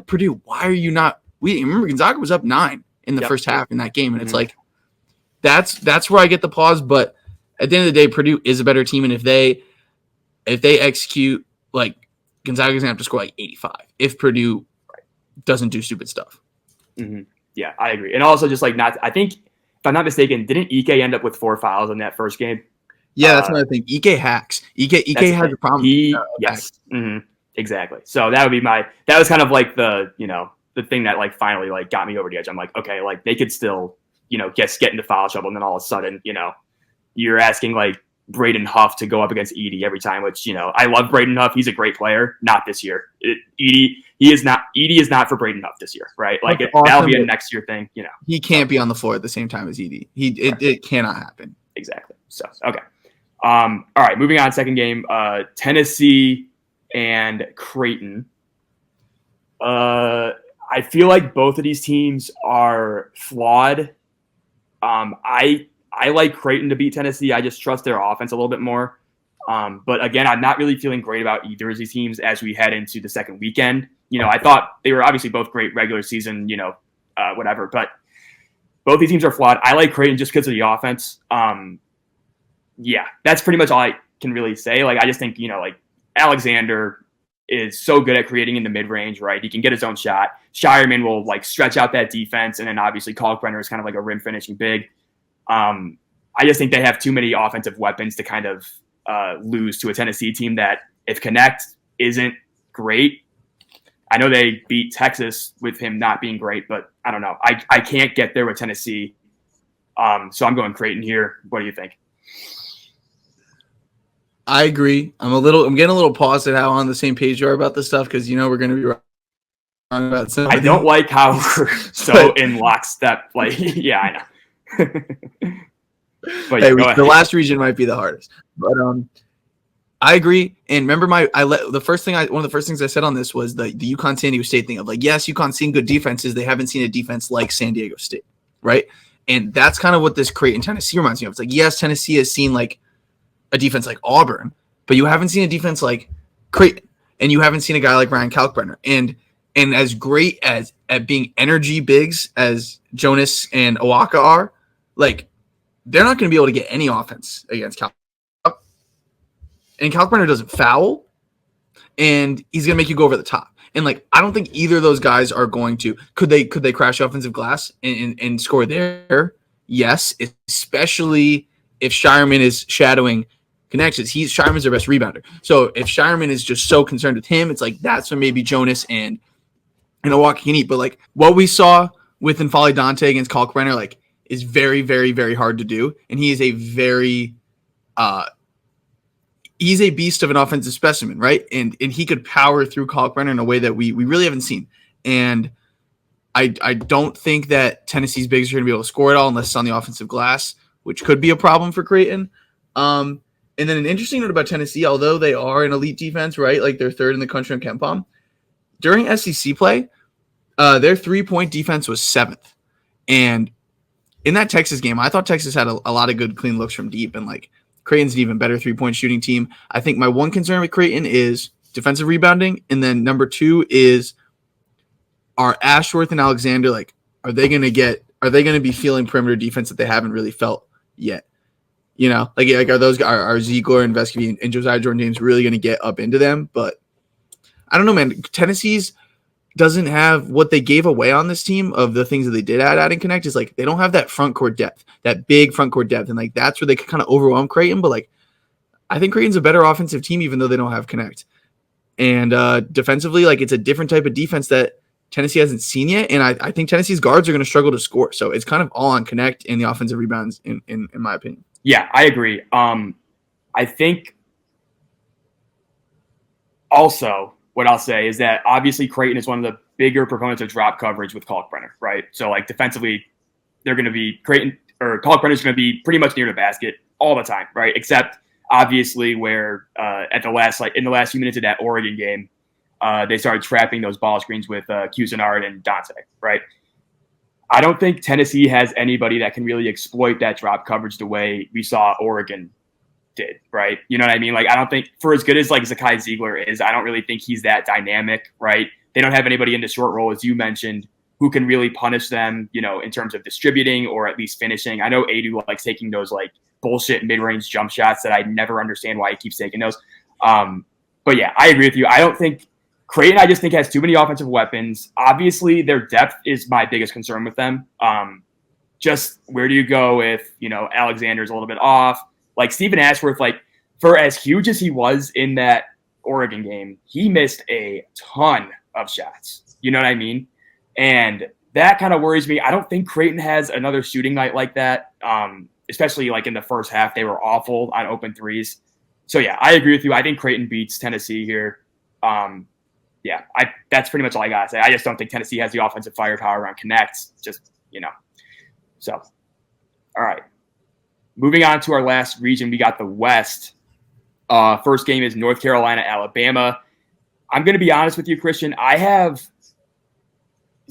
Purdue, why are you not? We remember Gonzaga was up 9 in the first half in that game, and it's like, that's where I get the pause. But at the end of the day, Purdue is a better team, and if they execute, like, Gonzaga's gonna have to score like 85 if Purdue doesn't do stupid stuff. Mm-hmm. Yeah, I agree. And also, just like I think, if I'm not mistaken, didn't Ike end up with 4 fouls in that first game? Yeah, that's another thing. Ike hacks. Ike has a problem. Yes, exactly. So that was kind of like the thing that like finally like got me over the edge. I'm like, okay, like they could still get into foul trouble, and then all of a sudden you're asking like Braden Huff to go up against Edey every time, which I love Braden Huff. He's a great player. Not this year. Edey is not for Braden Huff this year, right? Like that'll be a next year thing. He can't be on the floor at the same time as Edey. It cannot happen. Exactly. So okay. All right. Moving on. Second game. Tennessee and Creighton. I feel like both of these teams are flawed. I like Creighton to beat Tennessee. I just trust their offense a little bit more. But again, I'm not really feeling great about either of these teams as we head into the second weekend. I thought they were obviously both great regular season, whatever. But both these teams are flawed. I like Creighton just because of the offense. Yeah, that's pretty much all I can really say. Like, I just think, like Alexander is so good at creating in the mid-range, right? He can get his own shot. Shireman will like stretch out that defense, and then obviously Kalkbrenner is kind of like a rim finishing big. I just think they have too many offensive weapons to kind of lose to a Tennessee team that, if Connect isn't great, I know they beat Texas with him not being great, but I don't know. I can't get there with Tennessee. So I'm going Creighton here. What do you think? I agree. I'm getting a little paused at how on the same page you are about this stuff, because we're going to be wrong about something. I don't like how we're so in lockstep. Like, yeah, I know. But hey, the last region might be the hardest, but I agree. And remember, one of the first things I said on this was the UConn San Diego State thing of like, yes, UConn's seen good defenses. They haven't seen a defense like San Diego State, right? And that's kind of what this Creighton Tennessee reminds me of. It's like, yes, Tennessee has seen like a defense like Auburn, but you haven't seen a defense like Creighton, and you haven't seen a guy like Ryan Kalkbrenner. And as great as at being energy bigs as Jonas and Owaka are, like, they're not going to be able to get any offense against Kalkbrenner. And Kalkbrenner doesn't foul, and he's going to make you go over the top. And like, I don't think either of those guys are going to. Could they crash offensive glass and score there? Yes, especially if Shireman is shadowing connections. Shireman's their best rebounder. So if Shireman is just so concerned with him, it's like that's when maybe Jonas and Owaka can eat. But like what we saw with N'Faly Dante against Kalkbrenner, like, is very, very, very hard to do. And he is a very he's a beast of an offensive specimen, right? And he could power through Kalkbrenner in a way that we really haven't seen. And I don't think that Tennessee's bigs are going to be able to score it all unless it's on the offensive glass, which could be a problem for Creighton. And then an interesting note about Tennessee, although they are an elite defense, right? Like they're third in the country on KenPom. During SEC play, their 3-point defense was 7th. And in that Texas game, I thought Texas had a lot of good clean looks from deep, and like Creighton's an even better 3-point shooting team. I think my one concern with Creighton is defensive rebounding, and then number 2 is, are Ashworth and Alexander, like, are they going to be feeling perimeter defense that they haven't really felt yet? Like are Ziegler and Vescovy and Josiah Jordan-James really going to get up into them? But I don't know, man. Tennessee's doesn't have what they gave away on this team of the things that they did add in Connect, is like they don't have that front court depth, that big front court depth. And like that's where they could kind of overwhelm Creighton. But like I think Creighton's a better offensive team, even though they don't have Connect. And defensively, like it's a different type of defense that Tennessee hasn't seen yet. And I think Tennessee's guards are going to struggle to score. So it's kind of all on Connect and the offensive rebounds in my opinion. Yeah, I agree. I think also what I'll say is that obviously Creighton is one of the bigger proponents of drop coverage with Kalkbrenner, right? So like defensively, they're going to be Kalkbrenner is going to be pretty much near the basket all the time, right? Except obviously where in the last few minutes of that Oregon game, they started trapping those ball screens with Cusinard and Dante, right? I don't think Tennessee has anybody that can really exploit that drop coverage the way we saw Oregon did, right? You know what I mean? Like, I don't think, for as good as like Zakai Ziegler is, I don't really think he's that dynamic, right? They don't have anybody in the short role, as you mentioned, who can really punish them, in terms of distributing or at least finishing. I know Adu likes taking those like bullshit mid-range jump shots that I never understand why he keeps taking those. But yeah, I agree with you. I don't think Creighton, I just think, has too many offensive weapons. Obviously, their depth is my biggest concern with them. Just where do you go if, Alexander's a little bit off? Like Stephen Ashworth, like for as huge as he was in that Oregon game, he missed a ton of shots. You know what I mean? And that kind of worries me. I don't think Creighton has another shooting night like that, especially like in the first half. They were awful on open threes. So, yeah, I agree with you. I think Creighton beats Tennessee here. Yeah, that's pretty much all I got to say. I just don't think Tennessee has the offensive firepower around Connect. Just, So, all right. Moving on to our last region, we got the West. First game is North Carolina, Alabama. I'm going to be honest with you, Christian. I have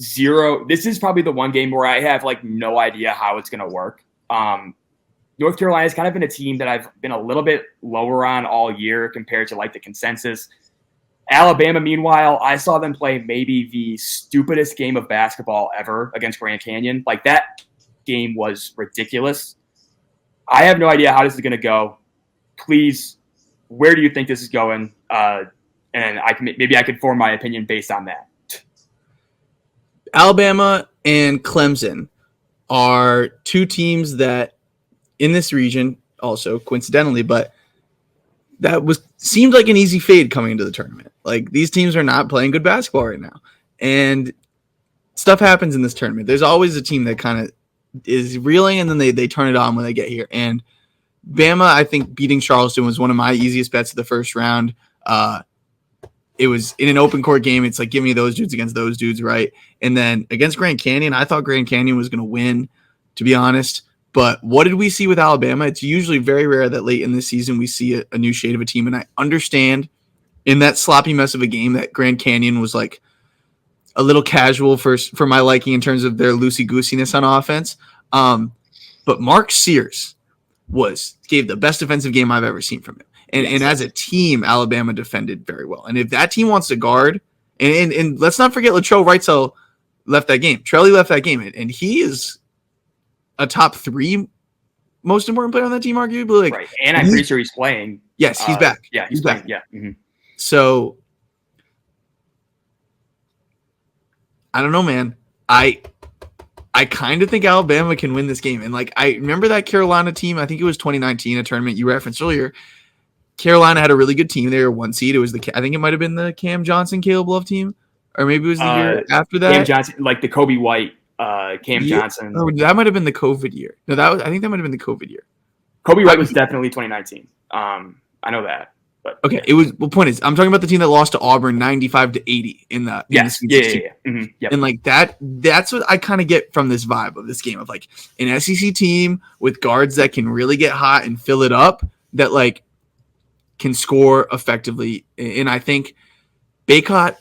zero. This is probably the one game where I have like no idea how it's going to work. North Carolina has kind of been a team that I've been a little bit lower on all year compared to like the consensus. Alabama, meanwhile, I saw them play maybe the stupidest game of basketball ever against Grand Canyon. Like that game was ridiculous. I have no idea how this is going to go. Please, where do you think this is going? and maybe I could form my opinion based on that. Alabama and Clemson are two teams that in this region also coincidentally, but that seemed like an easy fade coming into the tournament. Like these teams are not playing good basketball right now. And stuff happens in this tournament. There's always a team that kind of is reeling and then they turn it on when they get here. And Bama, I think beating Charleston was one of my easiest bets of the first round. It was in an open court game. It's like, give me those dudes against those dudes, right? And then against Grand Canyon, I thought Grand Canyon was going to win, to be honest. But what did we see with Alabama? It's usually very rare that late in the season we see a new shade of a team. And I understand in that sloppy mess of a game that Grand Canyon was like a little casual for my liking in terms of their loosey-goosiness on offense. But Mark Sears gave the best defensive game I've ever seen from him. And as a team, Alabama defended very well. And if that team wants to guard, and let's not forget Latrell Wrightsell left that game. Trelly left that game, and he is a top 3 most important player on that team, arguably. Like, right. And I'm pretty sure he's playing. Yes, he's back. Yeah, he's playing. Yeah. Mm-hmm. So I don't know, man. I kind of think Alabama can win this game. And like I remember that Carolina team, I think it was 2019, a tournament you referenced earlier. Carolina had a really good team. They were 1 seed. It was I think it might have been the Cam Johnson, Caleb Love team, or maybe it was the year after that. Cam Johnson, like the Kobe White, Cam Johnson. Oh, that might have been the COVID year. No, I think that might have been the COVID year. Kobe White was definitely 2019. I know that. But okay, it was. Well, point is, I'm talking about the team that lost to Auburn 95-80 in the yes, yeah. Mm-hmm. Yep. And like that's what I kind of get from this vibe of this game of like an SEC team with guards that can really get hot and fill it up that like can score effectively. And I think Baycott,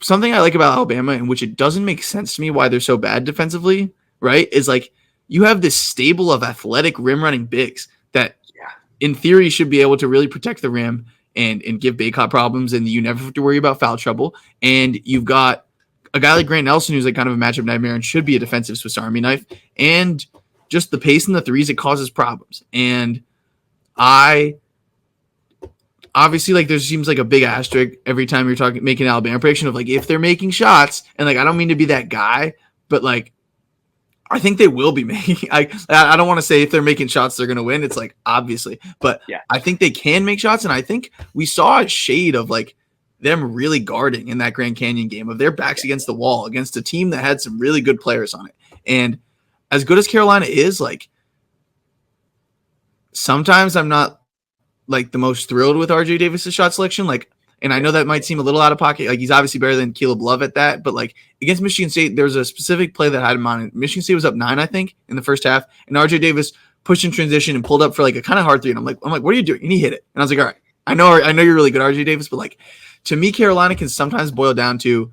something I like about Alabama, in which it doesn't make sense to me why they're so bad defensively, right, is like you have this stable of athletic rim running bigs that in theory should be able to really protect the rim and give Baycott problems, and you never have to worry about foul trouble. And you've got a guy like Grant Nelson who's like kind of a matchup nightmare and should be a defensive Swiss Army knife. And just the pace in the threes, it causes problems. And obviously, like there seems like a big asterisk every time you're making an Alabama prediction of like if they're making shots, and like I don't mean to be that guy, but like I think they will be making. I don't want to say if they're making shots they're going to win. It's like obviously, but I think they can make shots, and I think we saw a shade of like them really guarding in that Grand Canyon game of their backs against the wall against a team that had some really good players on it. And as good as Carolina is, like sometimes I'm not like the most thrilled with RJ Davis's shot selection. Like, and I know that might seem a little out of pocket. Like he's obviously better than Caleb Love at that, but like against Michigan State, there was a specific play that had him on it. Michigan State was up 9, I think, in the first half, and RJ Davis pushed in transition and pulled up for like a kind of hard 3. And I'm like, what are you doing? And he hit it. And I was like, all right, I know you're really good, RJ Davis, but like to me, Carolina can sometimes boil down to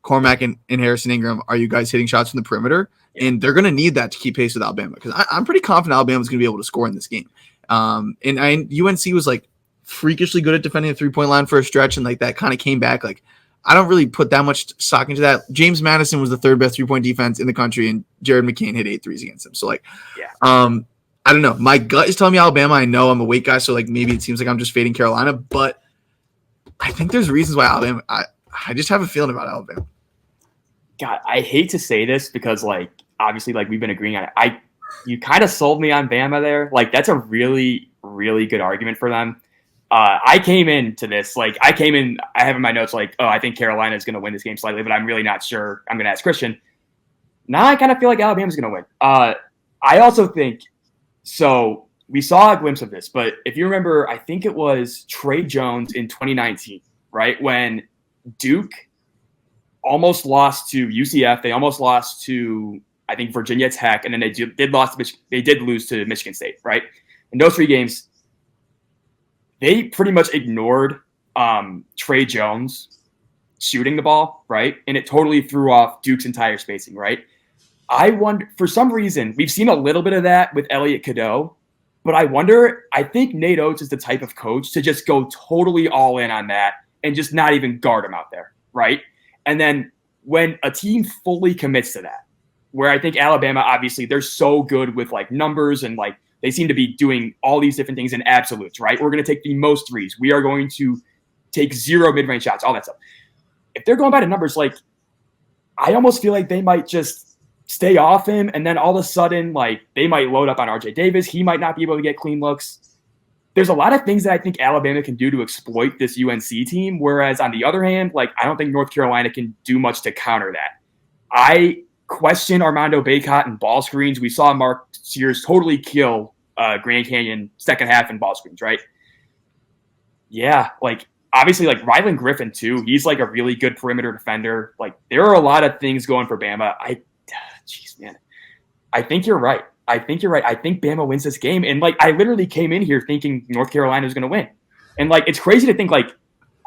Cormac and Harrison Ingram. Are you guys hitting shots from the perimeter? And they're going to need that to keep pace with Alabama because I'm pretty confident Alabama's going to be able to score in this game. And UNC was like freakishly good at defending the 3-point line for a stretch, and like that kind of came back. Like I don't really put that much stock into that. James Madison was the 3rd best 3-point defense in the country, and Jared McCain hit 8 threes against him. So like, I don't know. My gut is telling me Alabama. I know I'm a weight guy, so like maybe it seems like I'm just fading Carolina, but I think there's reasons why Alabama. I just have a feeling about Alabama. God, I hate to say this because like obviously like we've been agreeing on it. You kind of sold me on Bama there. Like that's a really, really good argument for them. I came into this, like I have in my notes like, oh, I think Carolina is going to win this game slightly, but I'm really not sure. I'm going to ask Christian. Now I kind of feel like Alabama's going to win. I also think, so we saw a glimpse of this, but if you remember, I think it was Trey Jones in 2019, right? When Duke almost lost to UCF. They almost lost to, I think, Virginia Tech, and then they did lose to Michigan State, right? In those 3 games, they pretty much ignored Trey Jones shooting the ball, right? And it totally threw off Duke's entire spacing, right? I wonder, for some reason, we've seen a little bit of that with Elliot Cadeau, but I think Nate Oates is the type of coach to just go totally all in on that and just not even guard him out there, right? And then when a team fully commits to that, where I think Alabama, obviously, they're so good with like numbers and like they seem to be doing all these different things in absolutes, right? We're going to take the most threes. We are going to take 0 mid-range shots, all that stuff. If they're going by the numbers, like, I almost feel like they might just stay off him, and then all of a sudden, like, they might load up on RJ Davis. He might not be able to get clean looks. There's a lot of things that I think Alabama can do to exploit this UNC team, whereas on the other hand, like, I don't think North Carolina can do much to counter that. I question Armando Bacot and ball screens. We saw Mark Sears totally kill Grand Canyon second half in ball screens, right? Yeah, like, obviously, like, Rylan Griffin, too. He's, like, a really good perimeter defender. Like, there are a lot of things going for Bama. Jeez, man. I think you're right. I think Bama wins this game. And, like, I literally came in here thinking North Carolina was going to win. And, like, it's crazy to think, like,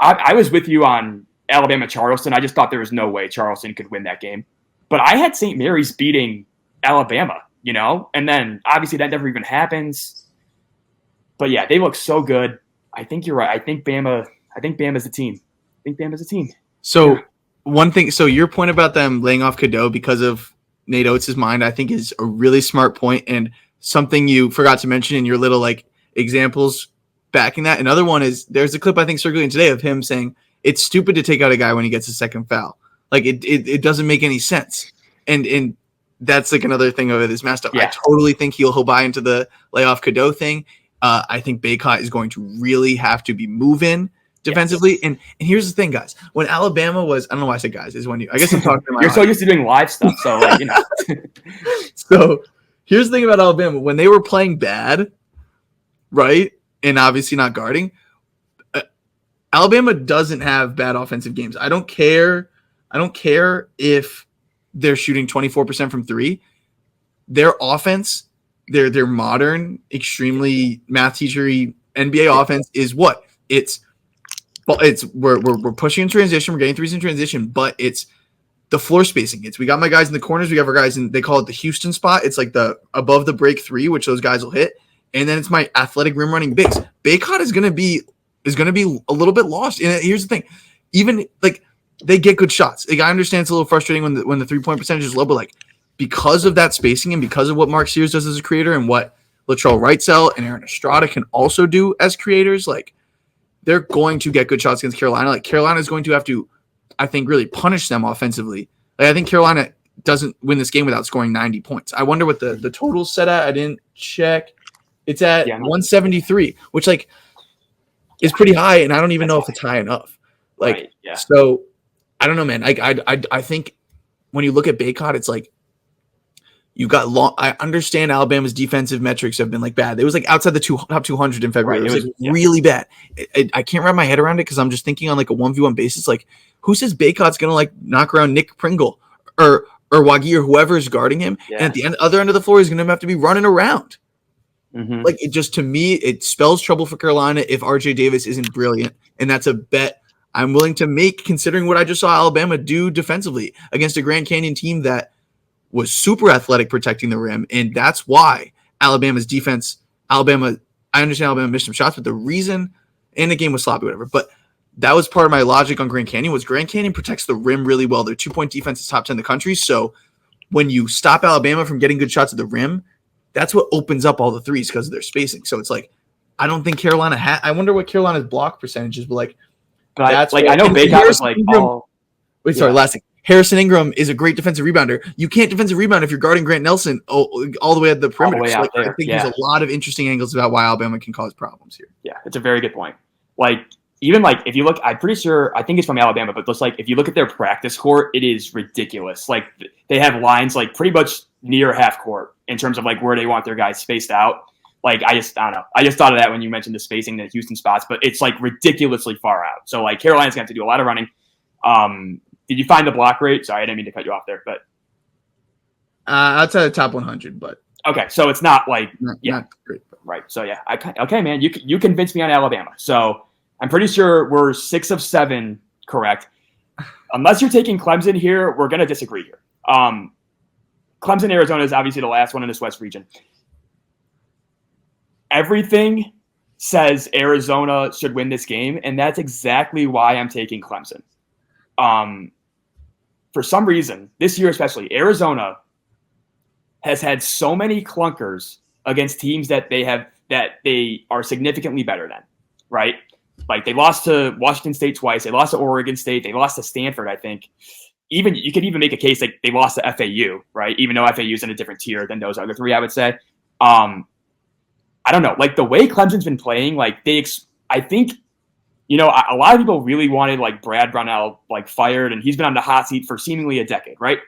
I was with you on Alabama-Charleston. I just thought there was no way Charleston could win that game. But I had St. Mary's beating Alabama, you know? And then, obviously, that never even happens. But, yeah, they look so good. I think you're right. I think Bama's a team. So one thing, so your point about them laying off Cadeau because of Nate Oates' mind, I think is a really smart point and something you forgot to mention in your little like examples backing that. Another one is there's a clip I think circulating today of him saying it's stupid to take out a guy when he gets a second foul. Like it doesn't make any sense. And that's like another thing of it is messed up. Yeah. I totally think he'll buy into the layoff Cadeau thing. I think Bacot is going to really have to be moving defensively. Yes. And here's the thing, guys. When Alabama was, I don't know why I said guys, is when I guess I'm talking to my You're so used to doing live stuff, so like, you know. So here's the thing about Alabama. When they were playing bad, right, and obviously not guarding, Alabama doesn't have bad offensive games. I don't care if they're shooting 24% from three. Their offense, their modern, extremely math teachery NBA offense is what? It's we're pushing in transition, we're getting threes in transition, but it's the floor spacing. We got my guys in the corners, we have our guys in, they call it the Houston spot. It's like the above the break three, which those guys will hit, and then it's my athletic rim running bigs. Bacot is gonna be a little bit lost. And here's the thing, even like they get good shots. Like I understand it's a little frustrating when the 3-point percentage is low, but like because of that spacing and because of what Mark Sears does as a creator and what Latrell Wrightsell and Aaron Estrada can also do as creators, like they're going to get good shots against Carolina. Like Carolina is going to have to, I think, really punish them offensively. Like I think Carolina doesn't win this game without scoring 90 points. I wonder what the total's set at. I didn't check. It's at 173, which like is pretty high, and I don't even know if it's high enough. Like, right, yeah. So I don't know, man. I think when you look at Bacot, it's like you've got long. I understand Alabama's defensive metrics have been like bad. It was like outside the top 200 in February. Right, it was like really bad. I can't wrap my head around it because I'm just thinking on like a 1v1 basis. Like, who says Bacot's gonna like knock around Nick Pringle or Wagi or whoever is guarding him? Yeah. And at the other end of the floor, he's gonna have to be running around. Mm-hmm. Like it just to me, it spells trouble for Carolina if RJ Davis isn't brilliant, and that's a bet I'm willing to make considering what I just saw Alabama do defensively against a Grand Canyon team that was super athletic protecting the rim, and that's why Alabama's defense. I understand Alabama missed some shots, but the reason, and the game was sloppy, whatever. But that was part of my logic on Grand Canyon was Grand Canyon protects the rim really well. Their 2-point defense is top 10 in the country, so when you stop Alabama from getting good shots at the rim, that's what opens up all the threes because of their spacing. So it's like, I don't think Carolina I wonder what Carolina's block percentage is, but like, that's like, I know Bacot was like, last thing. Harrison Ingram is a great defensive rebounder. You can't defensive rebound if you're guarding Grant Nelson all the way at the perimeter. So like, I think there's a lot of interesting angles about why Alabama can cause problems here. Yeah, it's a very good point. Like, even like if you look, I'm pretty sure, I think it's from Alabama, but just like if you look at their practice court, it is ridiculous. Like they have lines like pretty much near half court in terms of like where they want their guys spaced out. Like I don't know. I just thought of that when you mentioned the spacing, the Houston spots, but it's like ridiculously far out. So like Carolina's going to have to do a lot of running. Did you find the block rate? Sorry, I didn't mean to cut you off there, but outside the top 100, but okay. So it's not like, not great, right. So yeah, okay, man, you convinced me on Alabama. So I'm pretty sure we're 6 of 7 correct. Unless you're taking Clemson here, we're going to disagree here. Clemson, Arizona is obviously the last one in this West region. Everything says Arizona should win this game, and that's exactly why I'm taking Clemson. For some reason, this year especially, Arizona has had so many clunkers against teams that they are significantly better than, right? Like they lost to Washington State twice. They lost to Oregon State. They lost to Stanford, I think. Even you could even make a case like they lost to FAU, right? Even though FAU is in a different tier than those other three, I would say. I don't know. Like the way Clemson's been playing, like I think, a lot of people really wanted like Brad Brownell like fired, and he's been on the hot seat for seemingly a decade, right?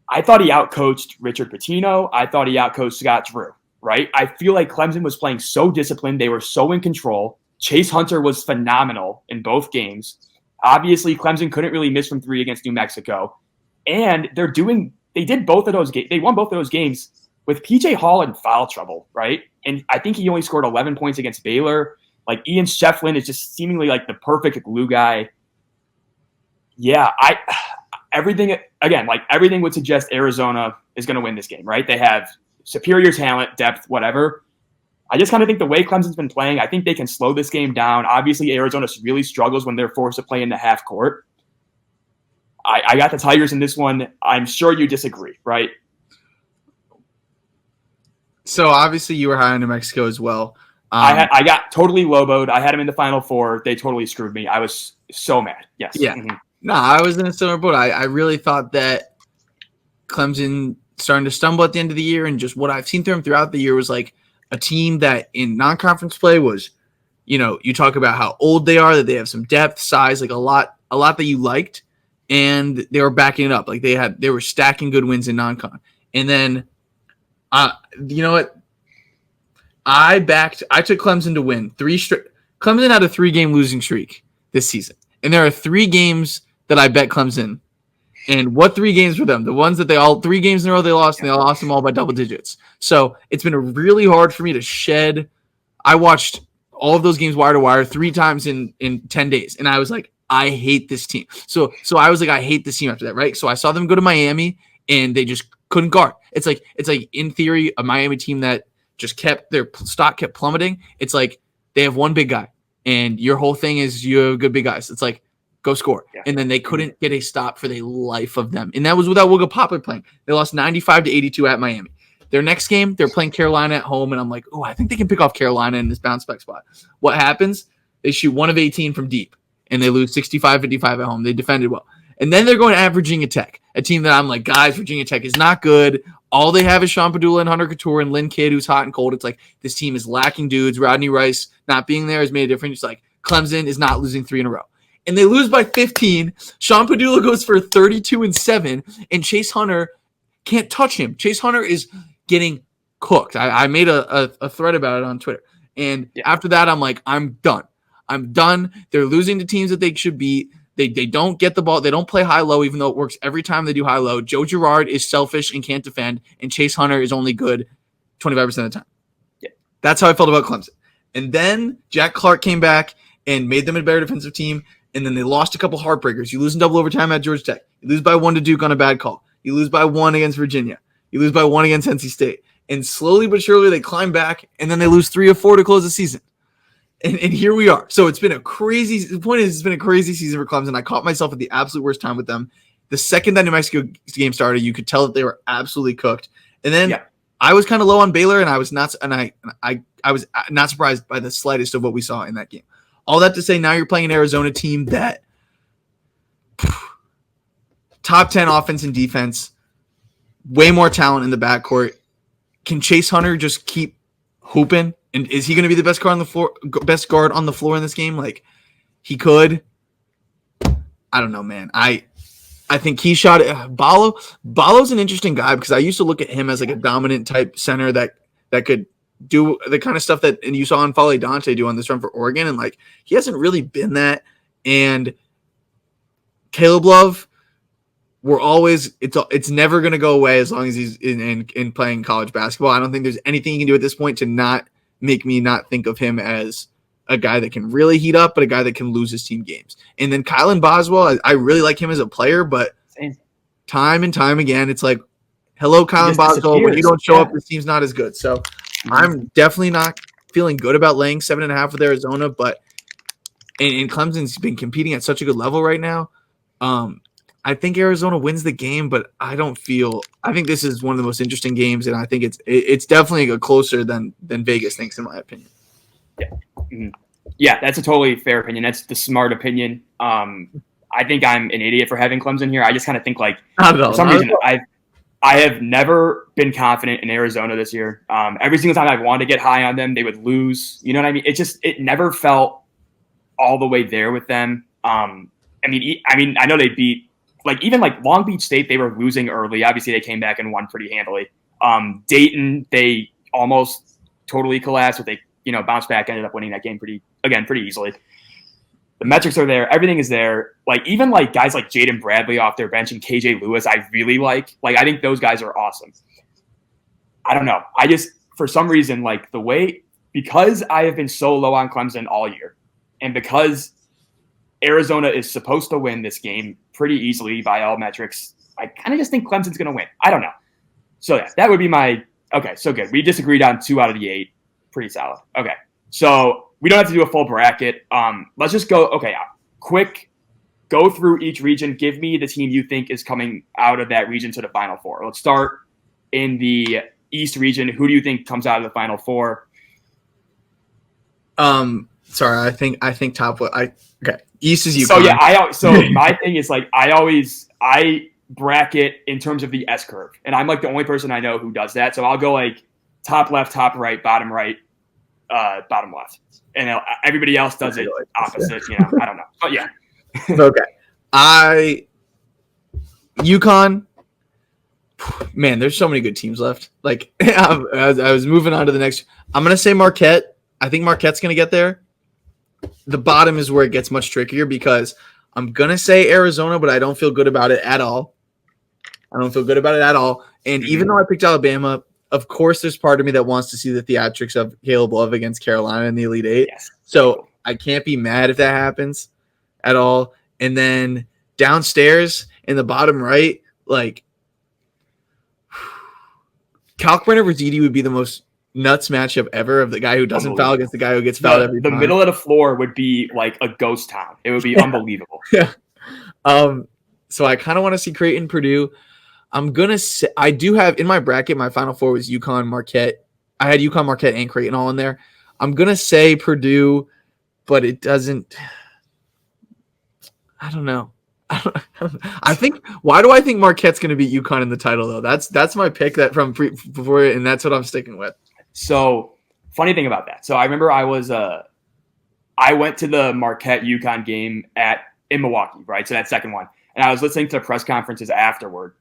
I thought he outcoached Richard Pitino. I thought he outcoached Scott Drew, right? I feel like Clemson was playing so disciplined. They were so in control. Chase Hunter was phenomenal in both games. Obviously, Clemson couldn't really miss from three against New Mexico. And they did both of those games. They won both of those games with PJ Hall in foul trouble, right? And I think he only scored 11 points against Baylor. Like Ian Shefflin is just seemingly like the perfect glue guy. Yeah, everything would suggest Arizona is going to win this game, right? They have superior talent, depth, whatever. I just kind of think the way Clemson's been playing, I think they can slow this game down. Obviously, Arizona really struggles when they're forced to play in the half court. I got the Tigers in this one. I'm sure you disagree, right? So obviously you were high on New Mexico as well. I got totally loboed. I had them in the Final Four. They totally screwed me. I was so mad. Yes. Yeah. Mm-hmm. No, I was in a similar boat. I really thought that Clemson starting to stumble at the end of the year, and just what I've seen through them throughout the year was like a team that in non-conference play was, you talk about how old they are, that they have some depth, size, like a lot that you liked, and they were backing it up. Like they were stacking good wins in non-con. And then, you know what? I took Clemson to win Clemson had a 3-game losing streak this season. And there are 3 games that I bet Clemson. And what 3 games were them? The ones that 3 games in a row they lost, and they lost them all by double digits. So it's been really hard for me to shed. I watched all of those games wire to wire 3 times in 10 days. And I was like, I hate this team. So I was like, I hate this team after that, right? So I saw them go to Miami, and they just couldn't guard. It's like in theory, a Miami team that just their stock kept plummeting. It's like they have one big guy, and your whole thing is you have good big guys. It's like, go score. Yeah. And then they couldn't get a stop for the life of them. And that was without Wooga Poplar playing. They lost 95-82 at Miami. Their next game, they're playing Carolina at home, and I'm like, I think they can pick off Carolina in this bounce back spot. What happens? They shoot 1 of 18 from deep, and they lose 65-55 at home. They defended well. And then they're going at Virginia Tech, a team that I'm like, guys, Virginia Tech is not good. All they have is Sean Padula and Hunter Couture and Lynn Kidd, who's hot and cold. It's like this team is lacking dudes. Rodney Rice not being there has made a difference. It's like Clemson is not losing 3 in a row. And they lose by 15. Sean Padula goes for 32-7, and Chase Hunter can't touch him. Chase Hunter is getting cooked. I made a thread about it on Twitter. And after that, I'm like, I'm done. They're losing to teams that they should beat. They don't get the ball. They don't play high-low, even though it works every time they do high-low. Joe Girard is selfish and can't defend, and Chase Hunter is only good 25% of the time. Yeah. That's how I felt about Clemson. And then Jack Clark came back and made them a better defensive team, and then they lost a couple heartbreakers. You lose in double overtime at Georgia Tech. You lose by 1 to Duke on a bad call. You lose by 1 against Virginia. You lose by 1 against NC State. And slowly but surely they climb back, and then they lose 3 of 4 to close the season. And here we are. So the point is it's been a crazy season for Clemson. I caught myself at the absolute worst time with them. The second that New Mexico game started, you could tell that they were absolutely cooked. And then I was kind of low on Baylor, and I was not surprised by the slightest of what we saw in that game. All that to say, now you're playing an Arizona team that top 10 offense and defense, way more talent in the backcourt. Can Chase Hunter just keep hooping? And is he going to be the best guard on the floor in this game? Like, he could. I don't know, man. I think he shot it. Ballo's an interesting guy because I used to look at him as like a dominant type center that could do the kind of stuff that you saw N'Faly Dante do on this run for Oregon, and like he hasn't really been that. And Caleb Love, it's never going to go away as long as he's in playing college basketball. I don't think there's anything he can do at this point to not make me not think of him as a guy that can really heat up, but a guy that can lose his team games. And then Kylan Boswell, I really like him as a player, but time and time again, it's like, hello, Kylan Boswell. When you don't show up, this team's not as good. So I'm definitely not feeling good about laying 7.5 with Arizona, but and Clemson's been competing at such a good level right now. I think Arizona wins the game, but I think this is one of the most interesting games, and I think it's definitely closer than Vegas thinks, in my opinion. Yeah. Mm-hmm. Yeah, that's a totally fair opinion. That's the smart opinion. I think I'm an idiot for having Clemson here. I just kind of think like Not at all. for some reason I have never been confident in Arizona this year. Every single time I've wanted to get high on them, they would lose. You know what I mean? It never felt all the way there with them. I know they beat even Long Beach State. They were losing early. Obviously, they came back and won pretty handily. Dayton, they almost totally collapsed, but they bounced back, ended up winning that game pretty easily. The metrics are there. Everything is there. Even guys like Jaden Bradley off their bench and KJ Lewis, I really like. I think those guys are awesome. I don't know. I just, for some reason, because I have been so low on Clemson all year, and because Arizona is supposed to win this game pretty easily by all metrics, I kind of just think Clemson's going to win. I don't know. So that would be my – okay, so good. We disagreed on 2 out of the 8. Pretty solid. Okay, so we don't have to do a full bracket. Let's just go quick go through each region. Give me the team you think is coming out of that region to the Final Four. Let's start in the East region. Who do you think comes out of the Final Four? Sorry, I think top. Okay, East is UConn. So yeah, so my thing is I bracket in terms of the S curve, and I'm the only person I know who does that. So I'll go top left, top right, bottom left, and everybody else does it opposite. I don't know, but yeah. Okay, UConn. Man, there's so many good teams left. I was moving on to the next. I'm gonna say Marquette. I think Marquette's gonna get there. The bottom is where it gets much trickier because I'm gonna say Arizona, but I don't feel good about it at all. And even though I picked Alabama, of course, there's part of me that wants to see the theatrics of Caleb Love against Carolina in the Elite Eight. Yes. So I can't be mad if that happens at all. And then downstairs in the bottom right, Kalkbrenner versus Edey would be the most nuts matchup ever of the guy who doesn't foul against the guy who gets fouled every time. The middle of the floor would be a ghost town. It would be unbelievable. Yeah. So I kind of want to see Creighton, Purdue. I'm going to say – I do have – in my bracket, my Final Four was UConn, Marquette. I had UConn, Marquette, and Creighton all in there. I'm going to say Purdue, but it doesn't – I don't know. I think – why do I think Marquette's going to beat UConn in the title, though? That's my pick before, and that's what I'm sticking with. So, funny thing about that. So, I remember I went to the Marquette UConn game in Milwaukee, right? So, that second one. And I was listening to press conferences afterward.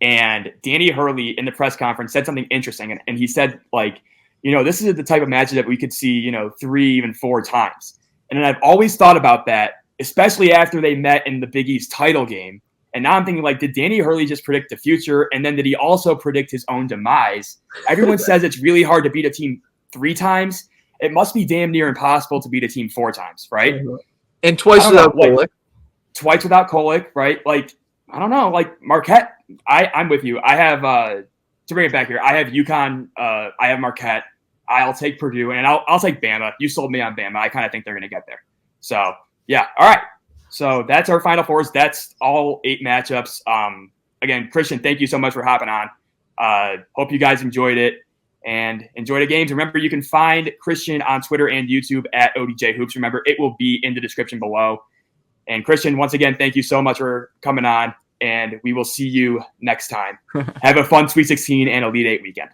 And Danny Hurley in the press conference said something interesting. And he said, this is the type of match that we could see, 3, even 4 times. And then I've always thought about that, especially after they met in the Big East title game. And now I'm thinking, did Danny Hurley just predict the future? And then did he also predict his own demise? Everyone says it's really hard to beat a team 3 times. It must be damn near impossible to beat a team 4 times, right? And twice without Kolek. Twice without Kolek, right? I don't know. Marquette, I'm with you. I have, to bring it back here, I have UConn, I have Marquette. I'll take Purdue, and I'll take Bama. You sold me on Bama. I kind of think they're going to get there. So, yeah. All right. So that's our Final Fours. That's all 8 matchups. Again, Christian, thank you so much for hopping on. Hope you guys enjoyed it and enjoy the games. Remember, you can find Christian on Twitter and YouTube at ODJ Hoops. Remember, it will be in the description below. And Christian, once again, thank you so much for coming on, and we will see you next time. Have a fun Sweet 16 and Elite 8 weekend.